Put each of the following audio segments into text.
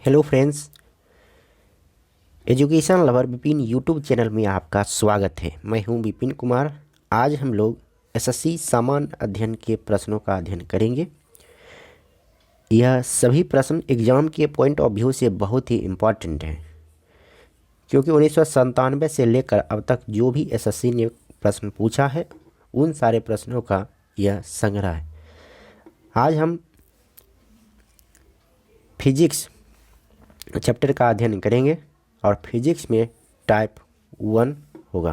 Hello friends, education lover Vipin YouTube channel में आपका स्वागत है। मैं हूं विपिन कुमार। आज हम लोग एसएससी सामान्य अध्ययन के प्रश्नों का अध्ययन करेंगे। यह सभी प्रश्न एग्जाम के पॉइंट ऑफ व्यू से बहुत ही इम्पॉर्टेंट हैं, क्योंकि 1997 से लेकर अब तक जो भी एसएससी ने प्रश्न पूछा है उन सारे प्रश्नों का यह संग्रह है। आज हम फिजिक्स चैप्टर का अध्ययन करेंगे और फिजिक्स में टाइप 1 होगा।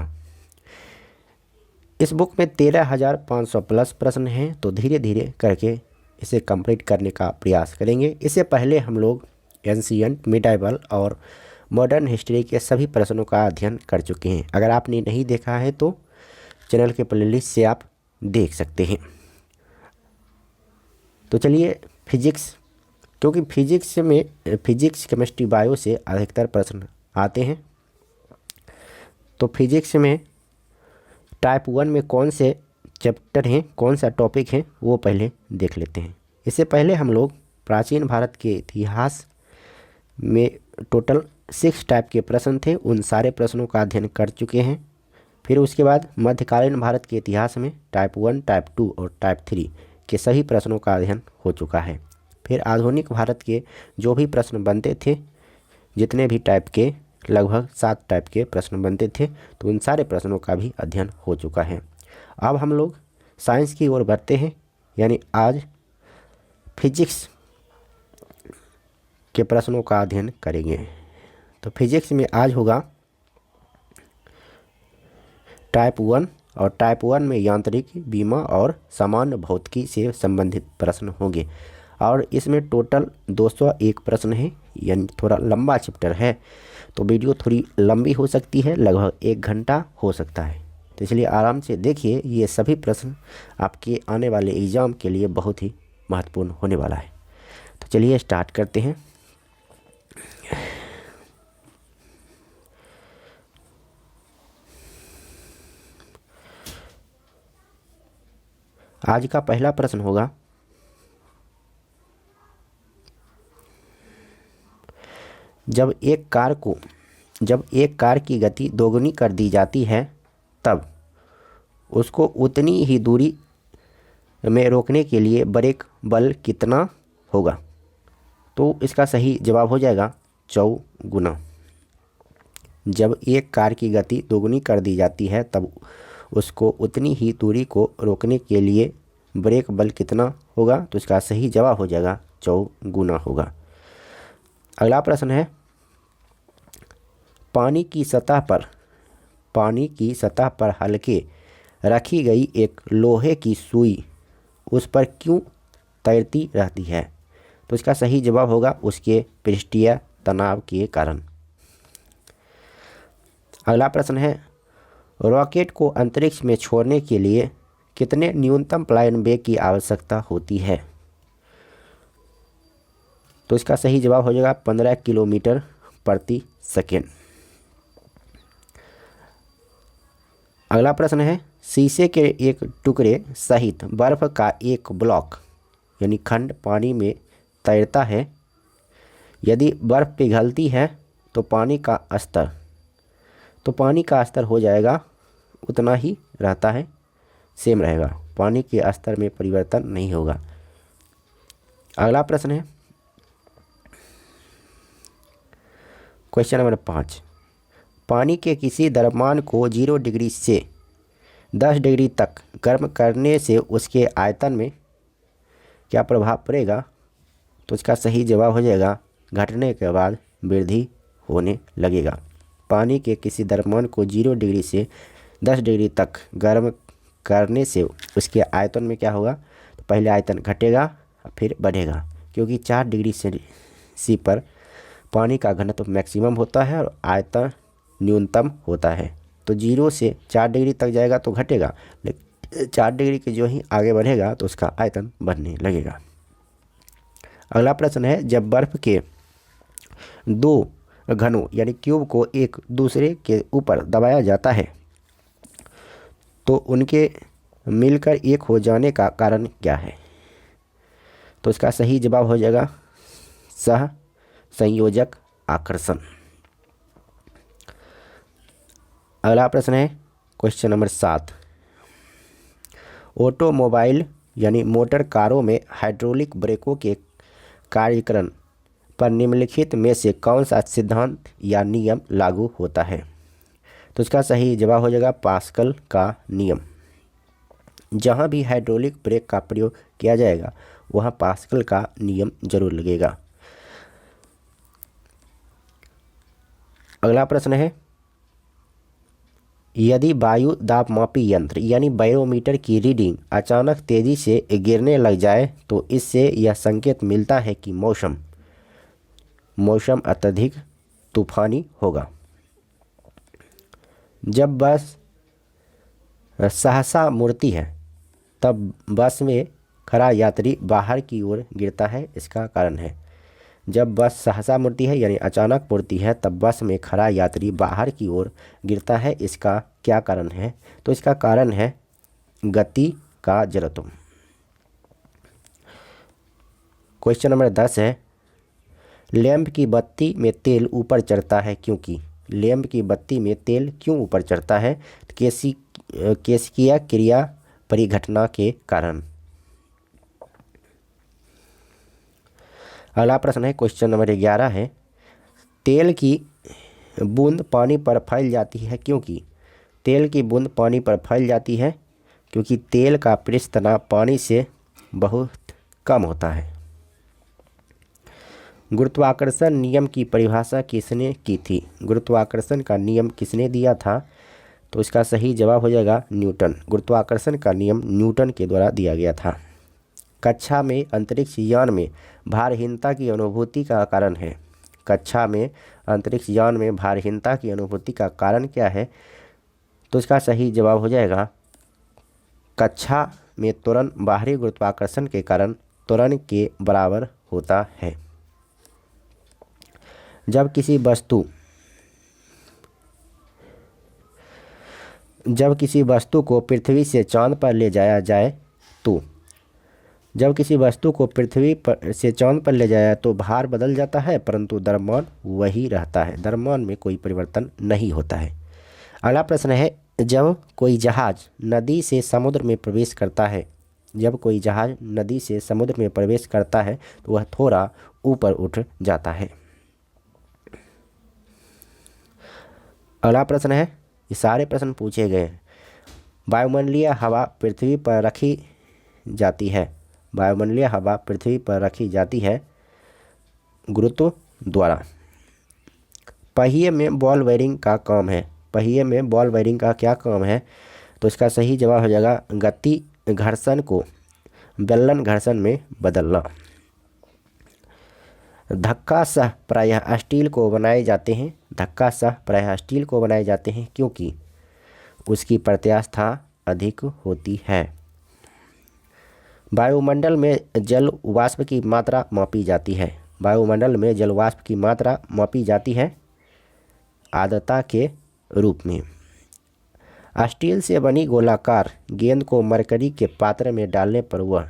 इस बुक में 13,500 प्लस प्रश्न हैं, तो धीरे धीरे करके इसे कंप्लीट करने का प्रयास करेंगे। इससे पहले हम लोग एंशिएंट, मिडाइवल और मॉडर्न हिस्ट्री के सभी प्रश्नों का अध्ययन कर चुके हैं। अगर आपने नहीं देखा है तो चैनल के प्लेलिस्ट से आप देख सकते हैं। तो चलिए फिजिक्स, क्योंकि फिजिक्स केमिस्ट्री बायो से अधिकतर प्रश्न आते हैं, तो फिजिक्स में टाइप 1 में कौन से चैप्टर हैं, कौन सा टॉपिक है, वो पहले देख लेते हैं। इससे पहले हम लोग प्राचीन भारत के इतिहास में टोटल 6 टाइप के प्रश्न थे, उन सारे प्रश्नों का अध्ययन कर चुके हैं। फिर उसके बाद मध्यकालीन भारत के इतिहास में टाइप 1, टाइप 2 और टाइप 3 के सभी प्रश्नों का अध्ययन हो चुका है। फिर आधुनिक भारत के जो भी प्रश्न बनते थे, जितने भी टाइप के लगभग 7 टाइप के प्रश्न बनते थे, तो उन सारे प्रश्नों का भी अध्ययन हो चुका है। अब हम लोग साइंस की ओर बढ़ते हैं, यानी आज फिजिक्स के प्रश्नों का अध्ययन करेंगे। तो फिजिक्स में आज होगा टाइप 1, और टाइप 1 में यांत्रिकी, बीमा और सामान्य भौतिकी से संबंधित प्रश्न होंगे। और इसमें टोटल 201 प्रश्न है, यानी थोड़ा लंबा चैप्टर है, तो वीडियो थोड़ी लंबी हो सकती है, लगभग 1 घंटा हो सकता है। तो इसलिए आराम से देखिए, ये सभी प्रश्न आपके आने वाले एग्ज़ाम के लिए बहुत ही महत्वपूर्ण होने वाला है। तो चलिए स्टार्ट करते हैं। आज का पहला प्रश्न होगा, जब एक कार की गति दोगुनी कर दी जाती है तब उसको उतनी ही दूरी में रोकने के लिए ब्रेक बल कितना होगा? तो इसका सही जवाब हो जाएगा 4 जब एक कार की गति दोगुनी कर दी जाती है तब उसको उतनी ही दूरी को रोकने के लिए ब्रेक बल कितना होगा? तो इसका सही जवाब हो जाएगा 4 होगा। अगला प्रश्न है, पानी की सतह पर हल्के रखी गई एक लोहे की सुई उस पर क्यों तैरती रहती है? तो इसका सही जवाब होगा उसके पृष्ठीय तनाव के कारण। अगला प्रश्न है, रॉकेट को अंतरिक्ष में छोड़ने के लिए कितने न्यूनतम प्लायन वेग की आवश्यकता होती है? तो इसका सही जवाब हो जाएगा 15 किलोमीटर प्रति सेकेंड। अगला प्रश्न है, शीशे के एक टुकड़े सहित बर्फ का एक ब्लॉक यानी खंड पानी में तैरता है। यदि बर्फ पिघलती है तो पानी का स्तर हो जाएगा उतना ही रहता है, सेम रहेगा, पानी के स्तर में परिवर्तन नहीं होगा। अगला प्रश्न है क्वेश्चन नंबर 5, पानी के किसी द्रव्यमान को 0 डिग्री से 10 डिग्री तक गर्म करने से उसके आयतन में क्या प्रभाव पड़ेगा? तो इसका सही जवाब हो जाएगा घटने के बाद वृद्धि होने लगेगा। पानी के किसी द्रव्यमान को 0 डिग्री से 10 डिग्री तक गर्म करने से उसके आयतन में क्या होगा? तो पहले आयतन घटेगा फिर बढ़ेगा, क्योंकि 4 डिग्री सी पर पानी का घनत्व मैक्सिमम होता है और आयतन न्यूनतम होता है। तो 0 से 4 डिग्री तक जाएगा तो घटेगा, लेकिन 4 डिग्री के जो ही आगे बढ़ेगा तो उसका आयतन बढ़ने लगेगा। अगला प्रश्न है, जब बर्फ के 2 घनों यानी क्यूब को एक दूसरे के ऊपर दबाया जाता है तो उनके मिलकर एक हो जाने का कारण क्या है? तो इसका सही जवाब हो जाएगा संयोजक आकर्षण। अगला प्रश्न है क्वेश्चन नंबर 7। ऑटोमोबाइल यानी मोटर कारों में हाइड्रोलिक ब्रेकों के कार्यकरण पर निम्नलिखित में से कौन सा सिद्धांत या नियम लागू होता है? तो इसका सही जवाब हो जाएगा पास्कल का नियम। जहाँ भी हाइड्रोलिक ब्रेक का प्रयोग किया जाएगा वहाँ पास्कल का नियम जरूर लगेगा। अगला प्रश्न है, यदि वायु दाब मापी यंत्र यानी बैरोमीटर की रीडिंग अचानक तेजी से गिरने लग जाए तो इससे यह संकेत मिलता है कि मौसम अत्यधिक तूफानी होगा। जब बस सहसा मुड़ती है तब बस में खड़ा यात्री बाहर की ओर गिरता है, इसका कारण है। जब बस सहसा मुड़ती है यानी अचानक मुड़ती है तब बस में खड़ा यात्री बाहर की ओर गिरता है, इसका क्या कारण है? तो इसका कारण है गति का जड़त्व। क्वेश्चन नंबर 10 है, लैंप की बत्ती में तेल ऊपर चढ़ता है क्योंकि? लैंप की बत्ती में तेल क्यों ऊपर चढ़ता है? केशिकीय क्रिया परिघटना के कारण। अगला प्रश्न है क्वेश्चन नंबर 11 है, तेल की बूंद पानी पर फैल जाती है क्योंकि? तेल की बूंद पानी पर फैल जाती है क्योंकि तेल का पृष्ठ तनाव पानी से बहुत कम होता है। गुरुत्वाकर्षण नियम की परिभाषा किसने की थी? गुरुत्वाकर्षण का नियम किसने दिया था? तो इसका सही जवाब हो जाएगा न्यूटन। गुरुत्वाकर्षण का नियम न्यूटन के द्वारा दिया गया था। कक्षा में अंतरिक्ष यान में भारहीनता की अनुभूति का कारण है। कक्षा में अंतरिक्ष यान में भारहीनता की अनुभूति का कारण क्या है? तो इसका सही जवाब हो जाएगा कक्षा में त्वरण बाहरी गुरुत्वाकर्षण के कारण त्वरण के बराबर होता है। जब किसी वस्तु को पृथ्वी से चांद पर ले जाया जाए तो भार बदल जाता है परंतु द्रव्यमान वही रहता है। द्रव्यमान में कोई परिवर्तन नहीं होता है। अगला प्रश्न है, जब कोई जहाज नदी से समुद्र में प्रवेश करता है तो वह थोड़ा ऊपर उठ जाता है। अगला प्रश्न है, ये सारे प्रश्न पूछे गए हैं। वायुमंडलीय हवा पृथ्वी पर रखी जाती है गुरुत्व द्वारा। पहिए में बॉल बेयरिंग का क्या काम है? तो इसका सही जवाब हो जाएगा गति घर्षण को बेलन घर्षण में बदलना। धक्का सह प्रायः स्टील को बनाए जाते हैं क्योंकि उसकी प्रत्यास्था अधिक होती है। वायुमंडल में जल वाष्प की मात्रा मापी जाती है आर्द्रता के रूप में। स्टील से बनी गोलाकार गेंद को मरकरी के पात्र में डालने पर वह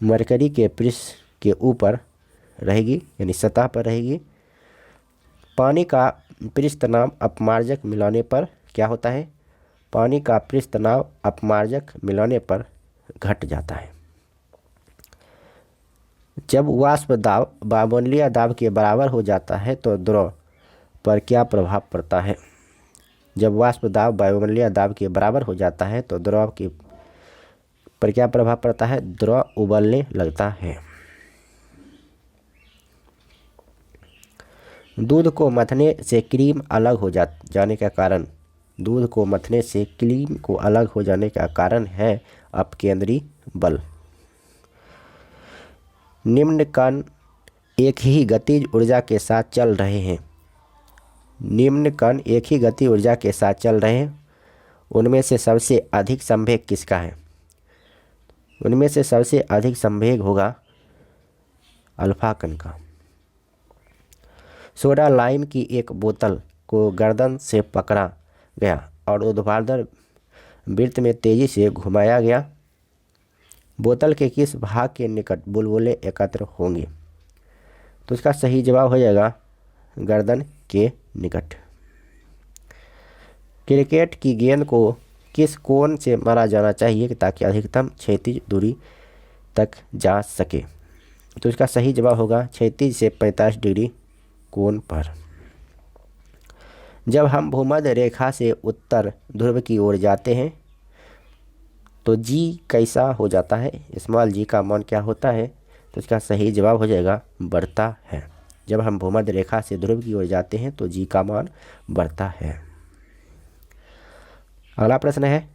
मरकरी के पृष्ठ के ऊपर रहेगी यानी सतह पर रहेगी। पानी का पृष्ठ तनाव अपमार्जक मिलाने पर क्या होता है? पानी का पृष्ठ तनाव अपमार्जक मिलाने पर घट जाता है। जब वाष्प दाब वायुमंडलीय दाब के बराबर हो जाता है तो द्रव पर क्या प्रभाव पड़ता है? जब वाष्प दाब वायुमंडलीय दाब के बराबर हो जाता है तो द्रव के पर क्या प्रभाव पड़ता है? द्रव उबलने लगता है। दूध को मथने से क्रीम अलग हो जाने का कारण है अपकेंद्री बल। निम्न कण एक ही गतिज ऊर्जा के साथ चल रहे हैं। उनमें से सबसे अधिक संवेग किसका है? उनमें से सबसे अधिक संवेग होगा अल्फा कण का। सोडा लाइम की एक बोतल को गर्दन से पकड़ा गया और ऊर्ध्वाधर वृत्त में तेजी से घुमाया गया। बोतल के किस भाग के निकट बुलबुले एकत्र होंगे? तो इसका सही जवाब हो जाएगा गर्दन के निकट। क्रिकेट की गेंद को किस कोण से मारा जाना चाहिए ताकि अधिकतम क्षैतिज दूरी तक जा सके? तो इसका सही जवाब होगा क्षैतिज से 45 डिग्री कोण पर। जब हम भूमध्य रेखा से उत्तर ध्रुव की ओर जाते हैं तो जी कैसा हो जाता है? स्मॉल जी का मान क्या होता है? तो इसका सही जवाब हो जाएगा बढ़ता है। जब हम भूमध्य रेखा से ध्रुव की ओर जाते हैं तो जी का मान बढ़ता है। अगला प्रश्न है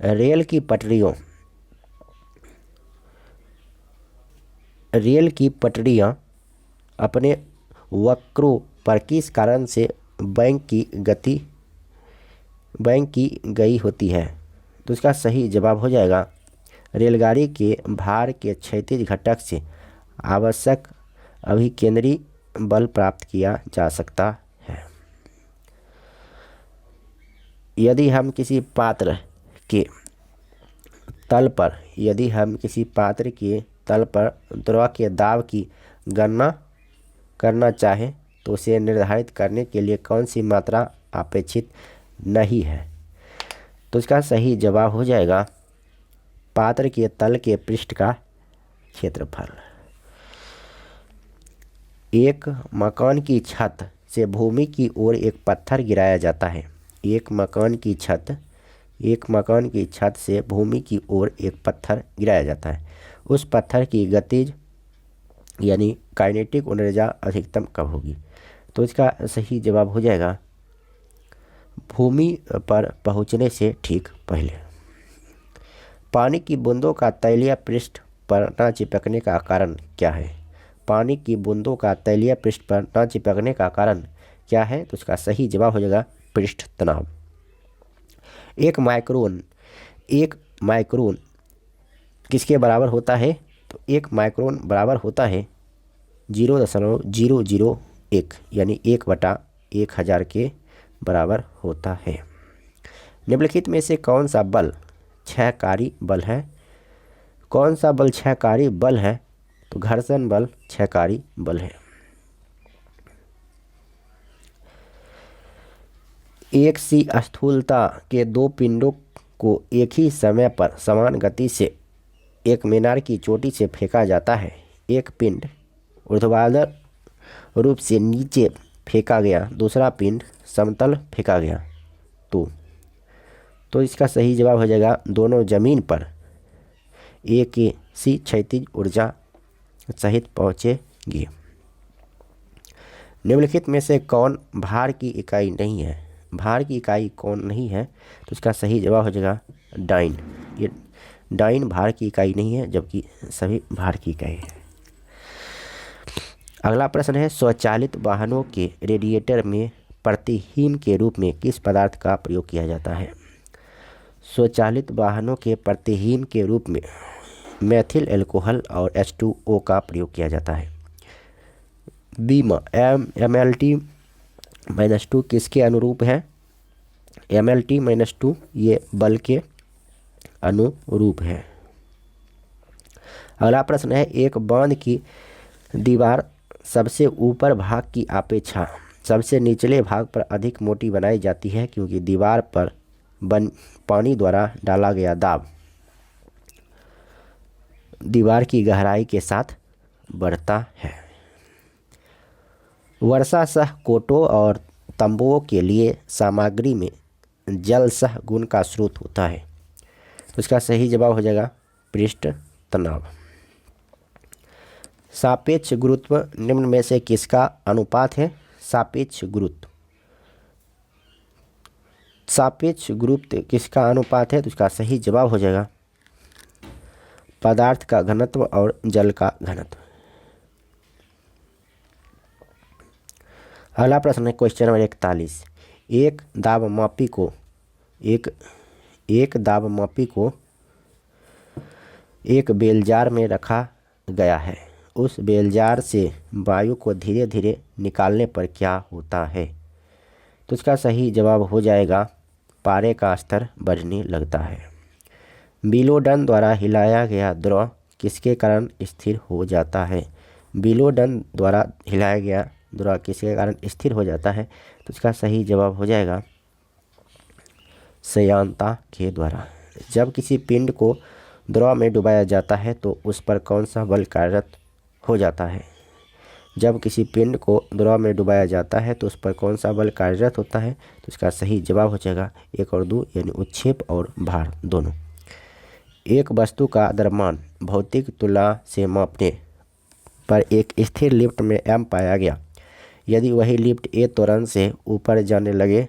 रेल की पटरियाँ अपने वक्रों पर किस कारण से बैंक की गई होती है? तो इसका सही जवाब हो जाएगा रेलगाड़ी के भार के क्षैतिज घटक से आवश्यक अभिकेंद्री बल प्राप्त किया जा सकता है। यदि हम किसी पात्र के तल पर द्रव के दाब की गणना करना चाहें तो उसे निर्धारित करने के लिए कौन सी मात्रा अपेक्षित नहीं है? तो इसका सही जवाब हो जाएगा पात्र के तल के पृष्ठ का क्षेत्रफल। एक मकान की छत से भूमि की ओर एक पत्थर गिराया जाता है। एक मकान की छत से भूमि की ओर एक पत्थर गिराया जाता है। उस पत्थर की गतिज यानी काइनेटिक ऊर्जा अधिकतम कब होगी? तो इसका सही जवाब हो जाएगा भूमि पर पहुंचने से ठीक पहले। पानी की बूंदों का तैलीय पृष्ठ पर न चिपकने का कारण क्या है? पानी की बूंदों का तैलीय पृष्ठ पर न चिपकने का कारण क्या है? तो इसका सही जवाब हो जाएगा पृष्ठ तनाव। एक माइक्रोन किसके बराबर होता है? तो एक माइक्रोन बराबर होता है 0.001 यानी 1/1000 के बराबर होता है। निम्नलिखित में से कौन सा बल क्षयकारी बल है? कौन सा बल क्षयकारी बल है? तो घर्षण बल क्षयकारी बल है। एक सी स्थूलता के दो पिंडों को एक ही समय पर समान गति से एक मीनार की चोटी से फेंका जाता है। एक पिंड ऊर्ध्वाधर रूप से नीचे फेंका गया, दूसरा पिंड समतल फेंका गया तो इसका सही जवाब हो जाएगा दोनों जमीन पर एक सी क्षैतिज ऊर्जा सहित पहुँचेगी। निम्नलिखित में से कौन भार की इकाई नहीं है? भार की इकाई कौन नहीं है? तो इसका सही जवाब हो जाएगा डाइन। ये डाइन भार की इकाई नहीं है जबकि सभी भार की इकाई है। अगला प्रश्न है स्वचालित वाहनों के रेडिएटर में प्रतिहीन के रूप में किस पदार्थ का प्रयोग किया जाता है? स्वचालित वाहनों के प्रतिहीन के रूप में मेथिल एल्कोहल और H2O का प्रयोग किया जाता है। बीमा MLT-2 किसके अनुरूप है? MLT-2 ये बल के अनुरूप है। अगला प्रश्न है एक बांध की दीवार सबसे ऊपर भाग की अपेक्षा सबसे निचले भाग पर अधिक मोटी बनाई जाती है क्योंकि दीवार पर पानी द्वारा डाला गया दाब दीवार की गहराई के साथ बढ़ता है। वर्षा सह कोटों और तंबुओं के लिए सामग्री में जल सह गुण का स्रोत होता है। तो इसका सही जवाब हो जाएगा पृष्ठ तनाव। सापेक्ष गुरुत्व निम्न में से किसका अनुपात है? सापेक्ष गुरुत्व किसका अनुपात है? तो इसका सही जवाब हो जाएगा पदार्थ का घनत्व और जल का घनत्व। अगला प्रश्न है क्वेश्चन नंबर 41। एक दाब मापी को एक बेलजार में रखा गया है। उस बेलजार से वायु को धीरे धीरे निकालने पर क्या होता है? तो इसका सही जवाब हो जाएगा पारे का स्तर बढ़ने लगता है। बिलोडन द्वारा हिलाया गया द्रव किसके कारण स्थिर हो जाता है? विलोडन द्वारा हिलाया गया द्रव किसके कारण स्थिर हो जाता है? तो इसका सही जवाब हो जाएगा श्यानता के द्वारा। जब किसी पिंड को द्रव में डुबाया जाता है तो उस पर कौन सा बल कार्यरत हो जाता है? जब किसी पिंड को द्रव में डुबाया जाता है तो उस पर कौन सा बल कार्यरत होता है? तो इसका सही जवाब हो जाएगा 1 और 2 यानी उत्क्षेप और भार दोनों। एक वस्तु का द्रव्यमान भौतिक तुलना से मापने पर एक स्थिर लिफ्ट में m पाया गया। यदि वही लिफ्ट a त्वरण से ऊपर जाने लगे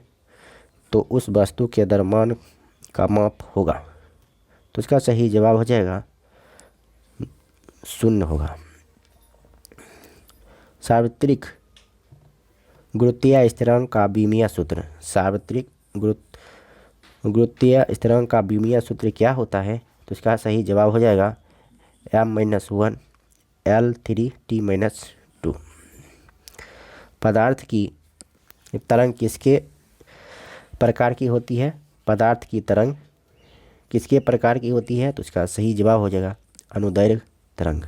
तो उस वस्तु के द्रव्यमान का माप होगा। तो इसका सही जवाब हो जाएगा 0 होगा। सार्वत्रिक गुरुत्वीय स्थिरांक का बीमीय सूत्र। सार्वत्रिक गुरुत्वीय स्थिरांक का बीमीय सूत्र क्या होता है? तो इसका सही जवाब हो जाएगा m-1 L3t-2। पदार्थ की तरंग किसके प्रकार की होती है? पदार्थ की तरंग किसके प्रकार की होती है? तो इसका सही जवाब हो जाएगा अनुदैर्घ्य तरंग।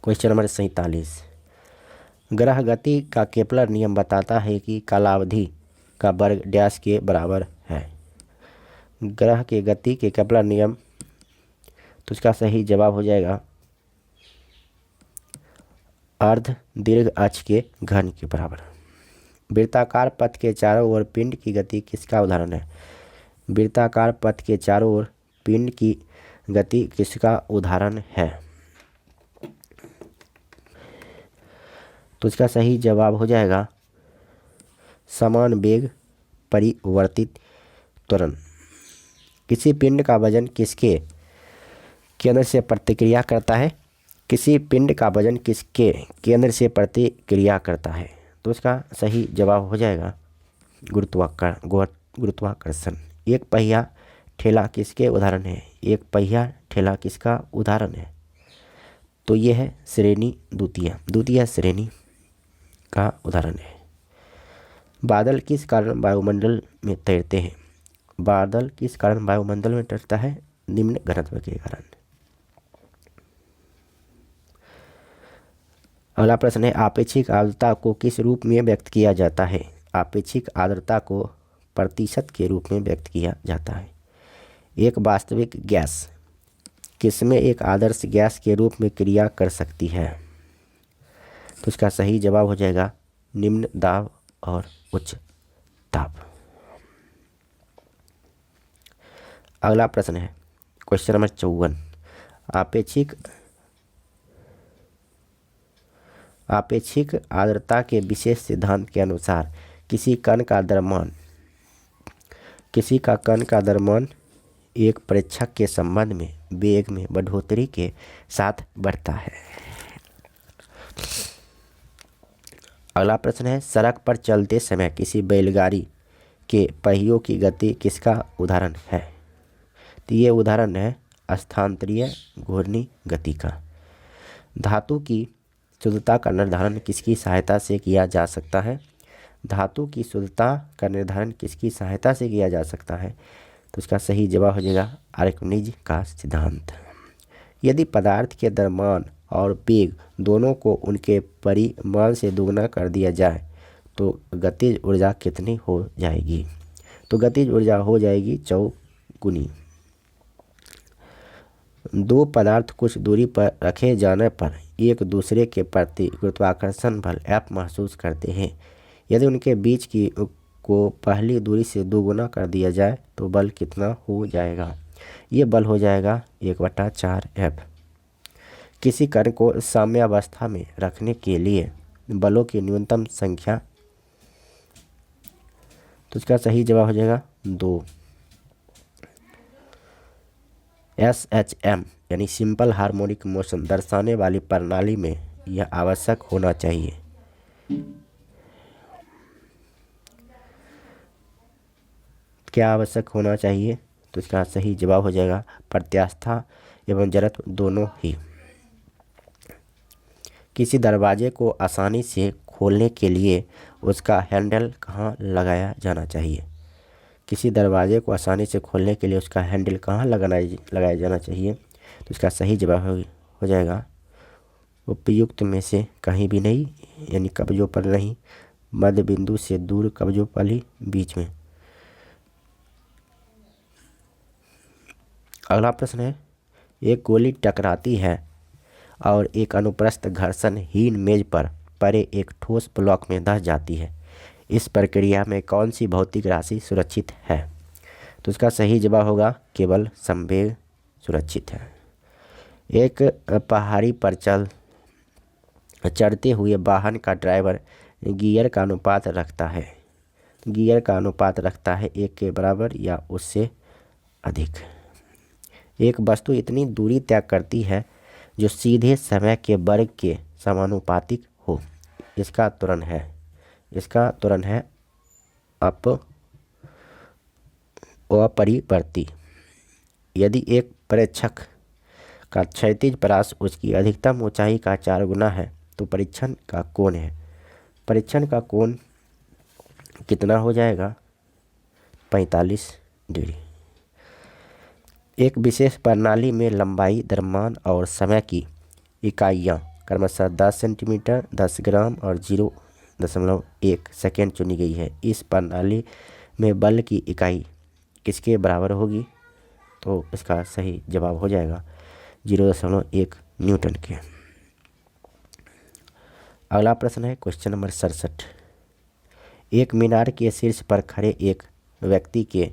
Question number 47। ग्रह गति का केपलर नियम बताता है कि कालावधि का वर्ग डैश के बराबर है। ग्रह के गति के केपलर नियम, तो इसका सही जवाब हो जाएगा अर्ध दीर्घ अक्ष के घन के बराबर। वृत्ताकार पथ के चारों ओर पिंड की गति किसका उदाहरण है? वृत्ताकार पथ के चारों ओर पिंड की गति किसका उदाहरण है? तो इसका सही जवाब हो जाएगा समान वेग परिवर्तित त्वरण। किसी पिंड का वजन किसके केंद्र से प्रतिक्रिया करता है? किसी पिंड का वजन किसके केंद्र से प्रतिक्रिया करता है? तो इसका सही जवाब हो जाएगा गुरुत्वाकर्षण। एक पहिया ठेला किसके उदाहरण है? एक पहिया ठेला किसका उदाहरण है? तो ये है श्रेणी द्वितीय श्रेणी का उदाहरण है। बादल किस कारण वायुमंडल में तैरते हैं? बादल किस कारण वायुमंडल में तैरता है? निम्न घनत्व के कारण। अगला प्रश्न है आपेक्षिक आर्द्रता को किस रूप में व्यक्त किया जाता है? आपेक्षिक आर्द्रता को प्रतिशत के रूप में व्यक्त किया जाता है। एक वास्तविक गैस किसमें एक आदर्श गैस के रूप में क्रिया कर सकती है? तो इसका सही जवाब हो जाएगा निम्न दाब और उच्च दाब। अगला प्रश्न है क्वेश्चन नंबर 54। आपेक्षिक आर्द्रता के विशेष सिद्धांत के अनुसार किसी कण का द्रव्यमान एक प्रेक्षक के संबंध में वेग में बढ़ोतरी के साथ बढ़ता है। अगला प्रश्न है सड़क पर चलते समय किसी बैलगाड़ी के पहियों की गति किसका उदाहरण है? तो ये उदाहरण है स्थानांतरीय घूर्णी गति का। धातु की शुद्धता का निर्धारण किसकी सहायता से किया जा सकता है? धातु की शुद्धता का निर्धारण किसकी सहायता से किया जा सकता है? तो इसका सही जवाब हो जाएगा आर्किमिडीज का सिद्धांत। यदि पदार्थ के द्रव्यमान और वेग दोनों को उनके परिमाण से दोगुना कर दिया जाए तो गतिज ऊर्जा कितनी हो जाएगी? तो गतिज ऊर्जा हो जाएगी चौगुनी। दो पदार्थ कुछ दूरी पर रखे जाने पर एक दूसरे के प्रति गुरुत्वाकर्षण बल F महसूस करते हैं। यदि उनके बीच की को पहली दूरी से दोगुना कर दिया जाए तो बल कितना हो जाएगा? ये बल हो जाएगा 1/4F। किसी कण को साम्यावस्था में रखने के लिए बलों की न्यूनतम संख्या, तो इसका सही जवाब हो जाएगा 2। SHM यानी सिंपल हार्मोनिक मोशन दर्शाने वाली प्रणाली में यह आवश्यक होना चाहिए। क्या आवश्यक होना चाहिए? तो इसका सही जवाब हो जाएगा प्रत्यास्था एवं जड़त्व दोनों ही। किसी दरवाजे को आसानी से खोलने के लिए उसका हैंडल कहाँ लगाया जाना चाहिए? किसी दरवाजे को आसानी से खोलने के लिए उसका हैंडल कहाँ लगाया जाना चाहिए? तो इसका सही जवाब हो जाएगा उपयुक्त में से कहीं भी नहीं, यानी कब्जों पर नहीं, मध्य बिंदु से दूर कब्जों पर ही, बीच में। अगला प्रश्न है, एक गोली टकराती है और एक अनुप्रस्थ घर्षणहीन मेज पर पड़े एक ठोस ब्लॉक में धंस जाती है। इस प्रक्रिया में कौन सी भौतिक राशि सुरक्षित है? तो इसका सही जवाब होगा केवल संवेग सुरक्षित है। एक पहाड़ी पर चढ़ते हुए वाहन का ड्राइवर गियर का अनुपात रखता है। गियर का अनुपात रखता है 1 के बराबर या उससे अधिक। एक वस्तु इतनी दूरी तय करती है जो सीधे समय के वर्ग के समानुपातिक हो। इसका त्वरण है अपरिवर्ती। यदि एक प्रेक्षक का क्षैतिज परास उसकी अधिकतम ऊंचाई का 4 गुना है तो परीक्षण का कोण कितना हो जाएगा? 45 डिग्री। एक विशेष प्रणाली में लंबाई, द्रव्यमान और समय की इकाइयाँ क्रमशः 10 सेंटीमीटर, 10 ग्राम और 0.1 सेकेंड चुनी गई है। इस प्रणाली में बल की इकाई किसके बराबर होगी? तो इसका सही जवाब हो जाएगा 0.1 न्यूटन के। अगला प्रश्न है क्वेश्चन नंबर 67। एक मीनार के शीर्ष पर खड़े एक व्यक्ति के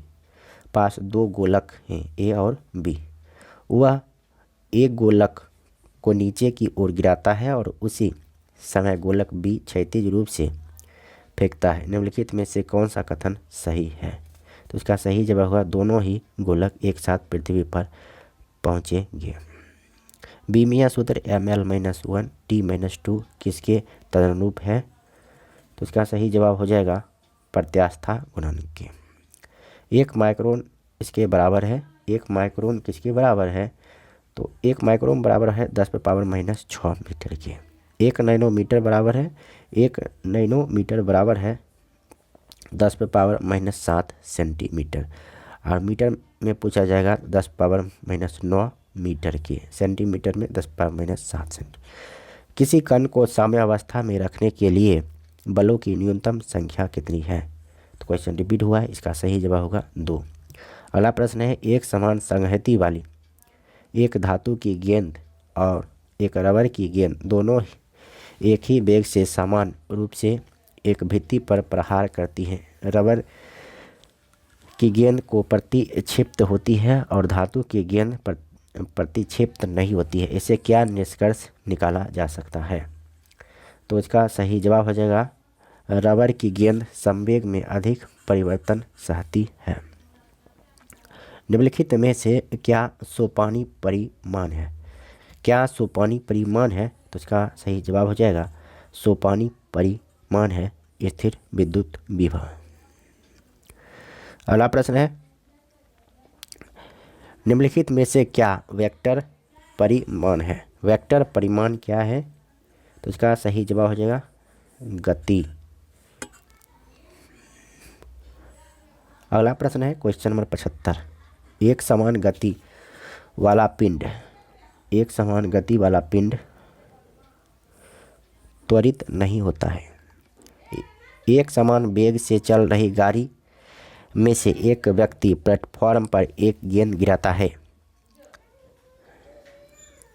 पास 2 गोलक हैं, ए और बी। वह एक गोलक को नीचे की ओर गिराता है और उसी समय गोलक बी क्षैतिज रूप से फेंकता है। निम्नलिखित में से कौन सा कथन सही है? तो इसका सही जवाब होगा दोनों ही गोलक एक साथ पृथ्वी पर पहुँचेंगे। बीमिया सूत्र ml-1 t-2 किसके तदनुरूप है? तो इसका सही जवाब हो जाएगा प्रत्यास्था गुणन के। 1 माइक्रोन इसके बराबर है। 1 माइक्रोन किसके बराबर है? तो 1 माइक्रोन बराबर है 10⁻⁻6 मीटर के। 1 नैनोमीटर बराबर है 10⁻⁻7 सेंटीमीटर। और मीटर में पूछा जाएगा 10⁻⁻9 मीटर के। सेंटीमीटर में 10⁻⁻7 सेंटीमीटर। किसी कण को साम्यावस्था में रखने के लिए बलों की न्यूनतम संख्या कितनी है? तो क्वेश्चन रिपीट हुआ है, इसका सही जवाब होगा 2। अगला प्रश्न है, एक समान संहति वाली एक धातु की गेंद और एक रबर की गेंद दोनों एक ही वेग से समान रूप से एक भित्ति पर प्रहार करती हैं। रबर की गेंद को प्रतिक्षेप्त होती है और धातु की गेंद प्रतिक्षेप्त नहीं होती है। इससे क्या निष्कर्ष निकाला जा सकता है? तो इसका सही जवाब हो जाएगा रबर की गेंद संवेग में अधिक परिवर्तन सहती है। निम्नलिखित में से क्या सोपानी परिमाण है? क्या सोपानी परिमाण है? तो इसका सही जवाब हो जाएगा सोपानी परिमाण है स्थिर विद्युत विभव। अगला प्रश्न है, निम्नलिखित में से क्या वेक्टर परिमाण है? वेक्टर परिमाण क्या है? तो इसका सही जवाब हो जाएगा गति। अगला प्रश्न है क्वेश्चन नंबर 75। एक समान गति वाला पिंड त्वरित नहीं होता है। एक समान वेग से चल रही गाड़ी में से एक व्यक्ति प्लेटफॉर्म पर एक गेंद गिराता है।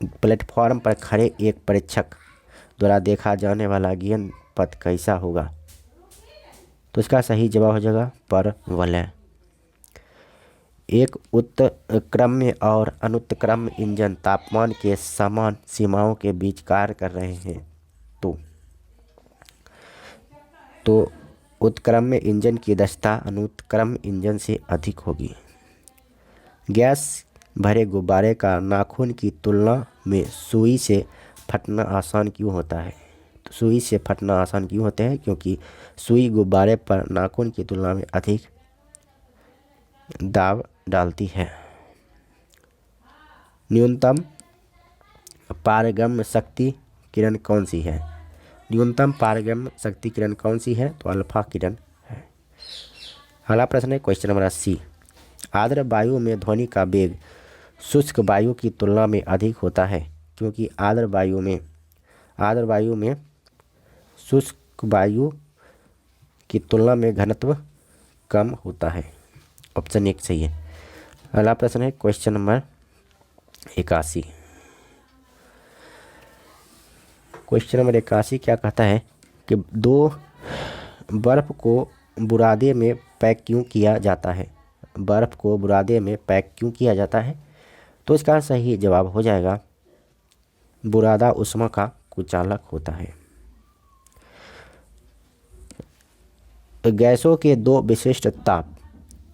प्लेटफॉर्म पर खड़े एक परीक्षक द्वारा देखा जाने वाला गेंद पथ कैसा होगा? तो इसका सही जवाब हो जाएगा परवलय। एक उत्क्रम्य और अनुत्क्रम्य इंजन तापमान के समान सीमाओं के बीच कार्य कर रहे हैं तो उत्क्रम्य इंजन की दक्षता अनुत्क्रम्य इंजन से अधिक होगी। गैस भरे गुब्बारे का नाखून की तुलना में सुई से फटना आसान क्यों होता है? तो सुई से फटना आसान क्यों होता है? क्योंकि सुई गुब्बारे पर नाखून की तुलना में अधिक दाब डालती है। न्यूनतम पारगम्य शक्ति किरण कौन सी है? न्यूनतम पारगम्य शक्ति किरण कौन सी है? तो अल्फा किरण है। अगला प्रश्न है क्वेश्चन नंबर 80। आर्द्र वायु में ध्वनि का वेग शुष्क वायु की तुलना में अधिक होता है क्योंकि आर्द्र वायु में आर्द्र वायु में शुष्क वायु की तुलना में घनत्व कम होता है। ऑप्शन 1 सही है। अगला प्रश्न है क्वेश्चन नंबर 81। क्वेश्चन नंबर 81 क्या कहता है कि दो बर्फ़ को बुरादे में पैक क्यों किया जाता है। बर्फ़ को बुरादे में पैक क्यों किया जाता है। तो इसका सही जवाब हो जाएगा बुरादा ऊष्मा का कुचालक होता है। गैसों के दो विशिष्ट ताप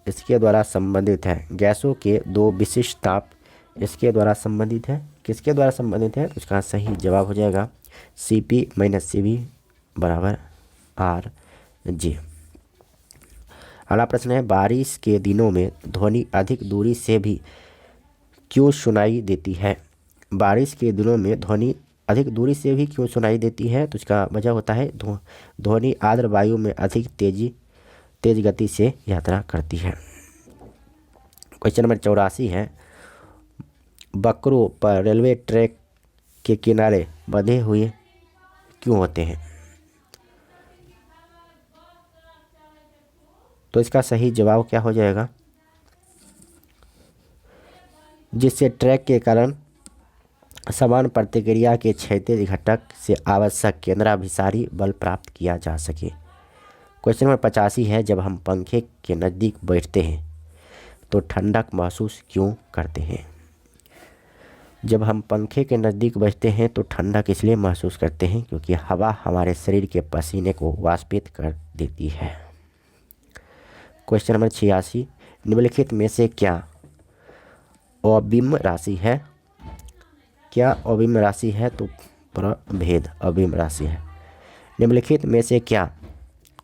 इसके द्वारा संबंधित है। गैसों के दो विशिष्ट ताप इसके द्वारा संबंधित है। किसके द्वारा संबंधित है। तो इसका सही जवाब हो जाएगा Cp - Cv बराबर Rj। अगला प्रश्न है बारिश के दिनों में ध्वनि अधिक दूरी से भी क्यों सुनाई देती है। बारिश के दिनों में ध्वनि अधिक दूरी से भी क्यों सुनाई देती है। तो इसका वजह होता है ध्वनि आर्द्र वायु में अधिक तेज गति से यात्रा करती है। क्वेश्चन नंबर 84 है बकरों पर रेलवे ट्रैक के किनारे बंधे हुए क्यों होते हैं। तो इसका सही जवाब क्या हो जाएगा जिससे ट्रैक के कारण समान प्रतिक्रिया के क्षैतिज घटक से आवश्यक केंद्राभिसारी बल प्राप्त किया जा सके। क्वेश्चन नंबर 85 है जब हम पंखे के नज़दीक बैठते हैं तो ठंडक महसूस क्यों करते हैं। जब हम पंखे के नज़दीक बैठते हैं तो ठंडक इसलिए महसूस करते हैं क्योंकि हवा हमारे शरीर के पसीने को वाष्पित कर देती है। क्वेश्चन नंबर 86 निम्नलिखित में से क्या अविम्य राशि है। क्या अविम्य राशि है। तो प्रभेद अविम्य राशि है। निम्नलिखित में से क्या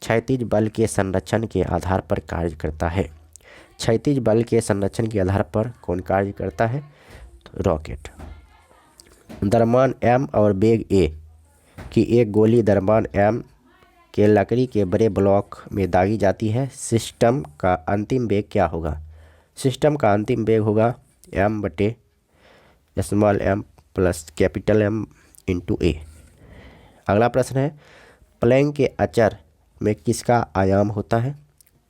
क्षैतिज बल के संरक्षण के आधार पर कार्य करता है। क्षैतिज बल के संरक्षण के आधार पर कौन कार्य करता है। तो रॉकेट। द्रव्यमान m और वेग a की एक गोली द्रव्यमान m के लकड़ी के बड़े ब्लॉक में दागी जाती है। सिस्टम का अंतिम वेग क्या होगा। सिस्टम का अंतिम वेग होगा m/m प्लस M × a। अगला प्रश्न है प्लैंक के अचर में किसका आयाम होता है।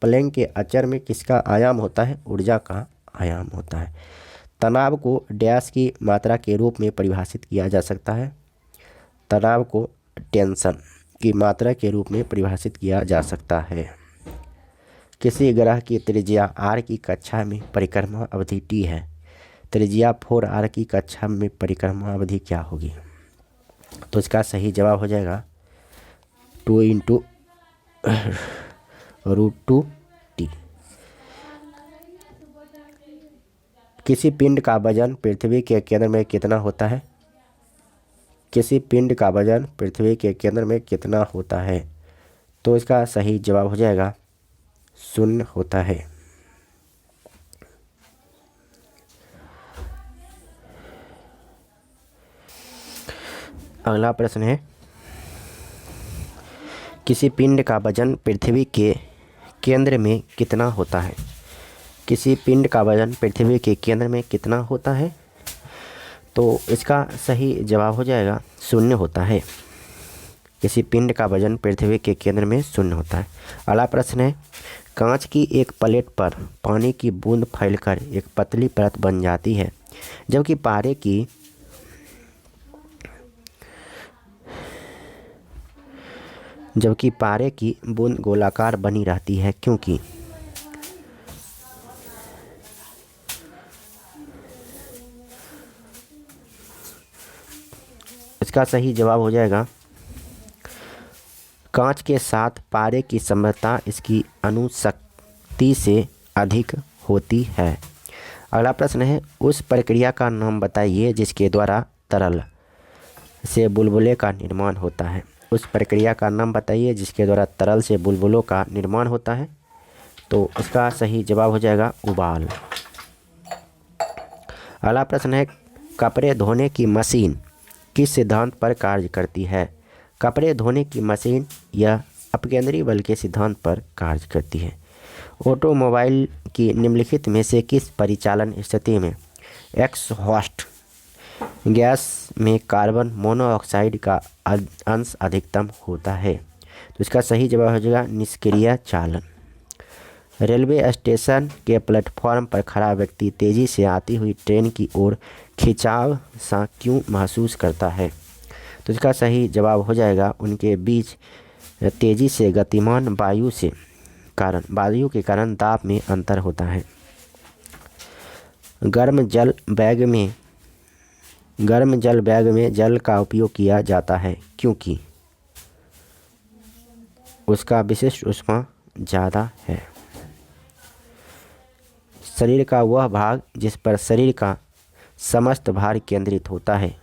प्लैंक के अचर में किसका आयाम होता है। ऊर्जा का आयाम होता है। तनाव को डैश की मात्रा के रूप में परिभाषित किया जा सकता है। तनाव को टेंशन की मात्रा के रूप में परिभाषित किया जा सकता है। किसी ग्रह की त्रिज्या r की कक्षा में परिक्रमा अवधि t है। त्रिज्या 4r की कक्षा में परिक्रमा अवधि क्या होगी। तो इसका सही जवाब हो जाएगा 2 × √2t। किसी पिंड का वजन पृथ्वी के केंद्र में कितना होता है। किसी पिंड का वजन पृथ्वी के केंद्र में कितना होता है। तो इसका सही जवाब हो जाएगा 0 होता है। अगला प्रश्न है किसी पिंड का वजन पृथ्वी के केंद्र में कितना होता है। किसी पिंड का वजन पृथ्वी के केंद्र में कितना होता है। तो इसका सही जवाब हो जाएगा 0 होता है। किसी पिंड का वजन पृथ्वी के केंद्र में 0 होता है। अगला प्रश्न है कांच की एक प्लेट पर पानी की बूंद फैलकर एक पतली परत बन जाती है जबकि पारे की बूंद गोलाकार बनी रहती है क्योंकि। इसका सही जवाब हो जाएगा कांच के साथ पारे की समता इसकी अणुशक्ति से अधिक होती है। अगला प्रश्न है उस प्रक्रिया का नाम बताइए जिसके द्वारा तरल से बुलबुले का निर्माण होता है। उस प्रक्रिया का नाम बताइए जिसके द्वारा तरल से बुलबुलों का निर्माण होता है। तो इसका सही जवाब हो जाएगा उबाल। अगला प्रश्न है कपड़े धोने की मशीन किस सिद्धांत पर कार्य करती है। कपड़े धोने की मशीन यह अपकेंद्रीय बल के सिद्धांत पर कार्य करती है। ऑटोमोबाइल की निम्नलिखित में से किस परिचालन स्थिति में एग्जॉस्ट गैस में कार्बन मोनोऑक्साइड का अंश अधिकतम होता है। तो इसका सही जवाब हो जाएगा निष्क्रिय चालन। रेलवे स्टेशन के प्लेटफॉर्म पर खड़ा व्यक्ति तेजी से आती हुई ट्रेन की ओर खिंचाव सा क्यों महसूस करता है? तो इसका सही जवाब हो जाएगा उनके बीच तेजी से गतिमान वायु के कारण दाब में अंतर होता है। गर्म जल बैग में जल का उपयोग किया जाता है क्योंकि उसका विशिष्ट ऊष्मा ज़्यादा है। शरीर का वह भाग जिस पर शरीर का समस्त भार केंद्रित होता है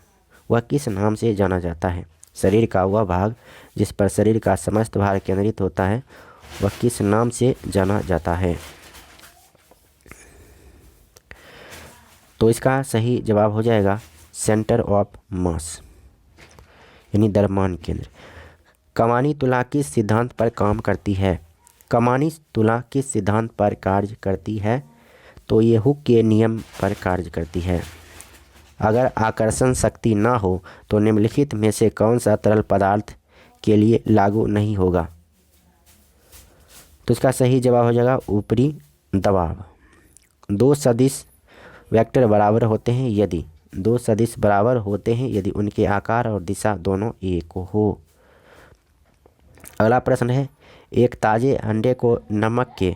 वह किस नाम से जाना जाता है? शरीर का वह भाग जिस पर शरीर का समस्त भार केंद्रित होता है वह किस नाम से जाना जाता है? तो इसका सही जवाब हो जाएगा सेंटर ऑफ मास यानी द्रव्यमान केंद्र। कमानी तुला किस सिद्धांत पर काम करती है? कमानी तुला किस सिद्धांत पर कार्य करती है? तो ये हुक के नियम पर कार्य करती है। अगर आकर्षण शक्ति ना हो तो निम्नलिखित में से कौन सा तरल पदार्थ के लिए लागू नहीं होगा? तो इसका सही जवाब हो जाएगा ऊपरी दबाव। दो सदिश वेक्टर बराबर होते हैं यदि उनके आकार और दिशा दोनों एक हो। अगला प्रश्न है, एक ताजे अंडे को नमक के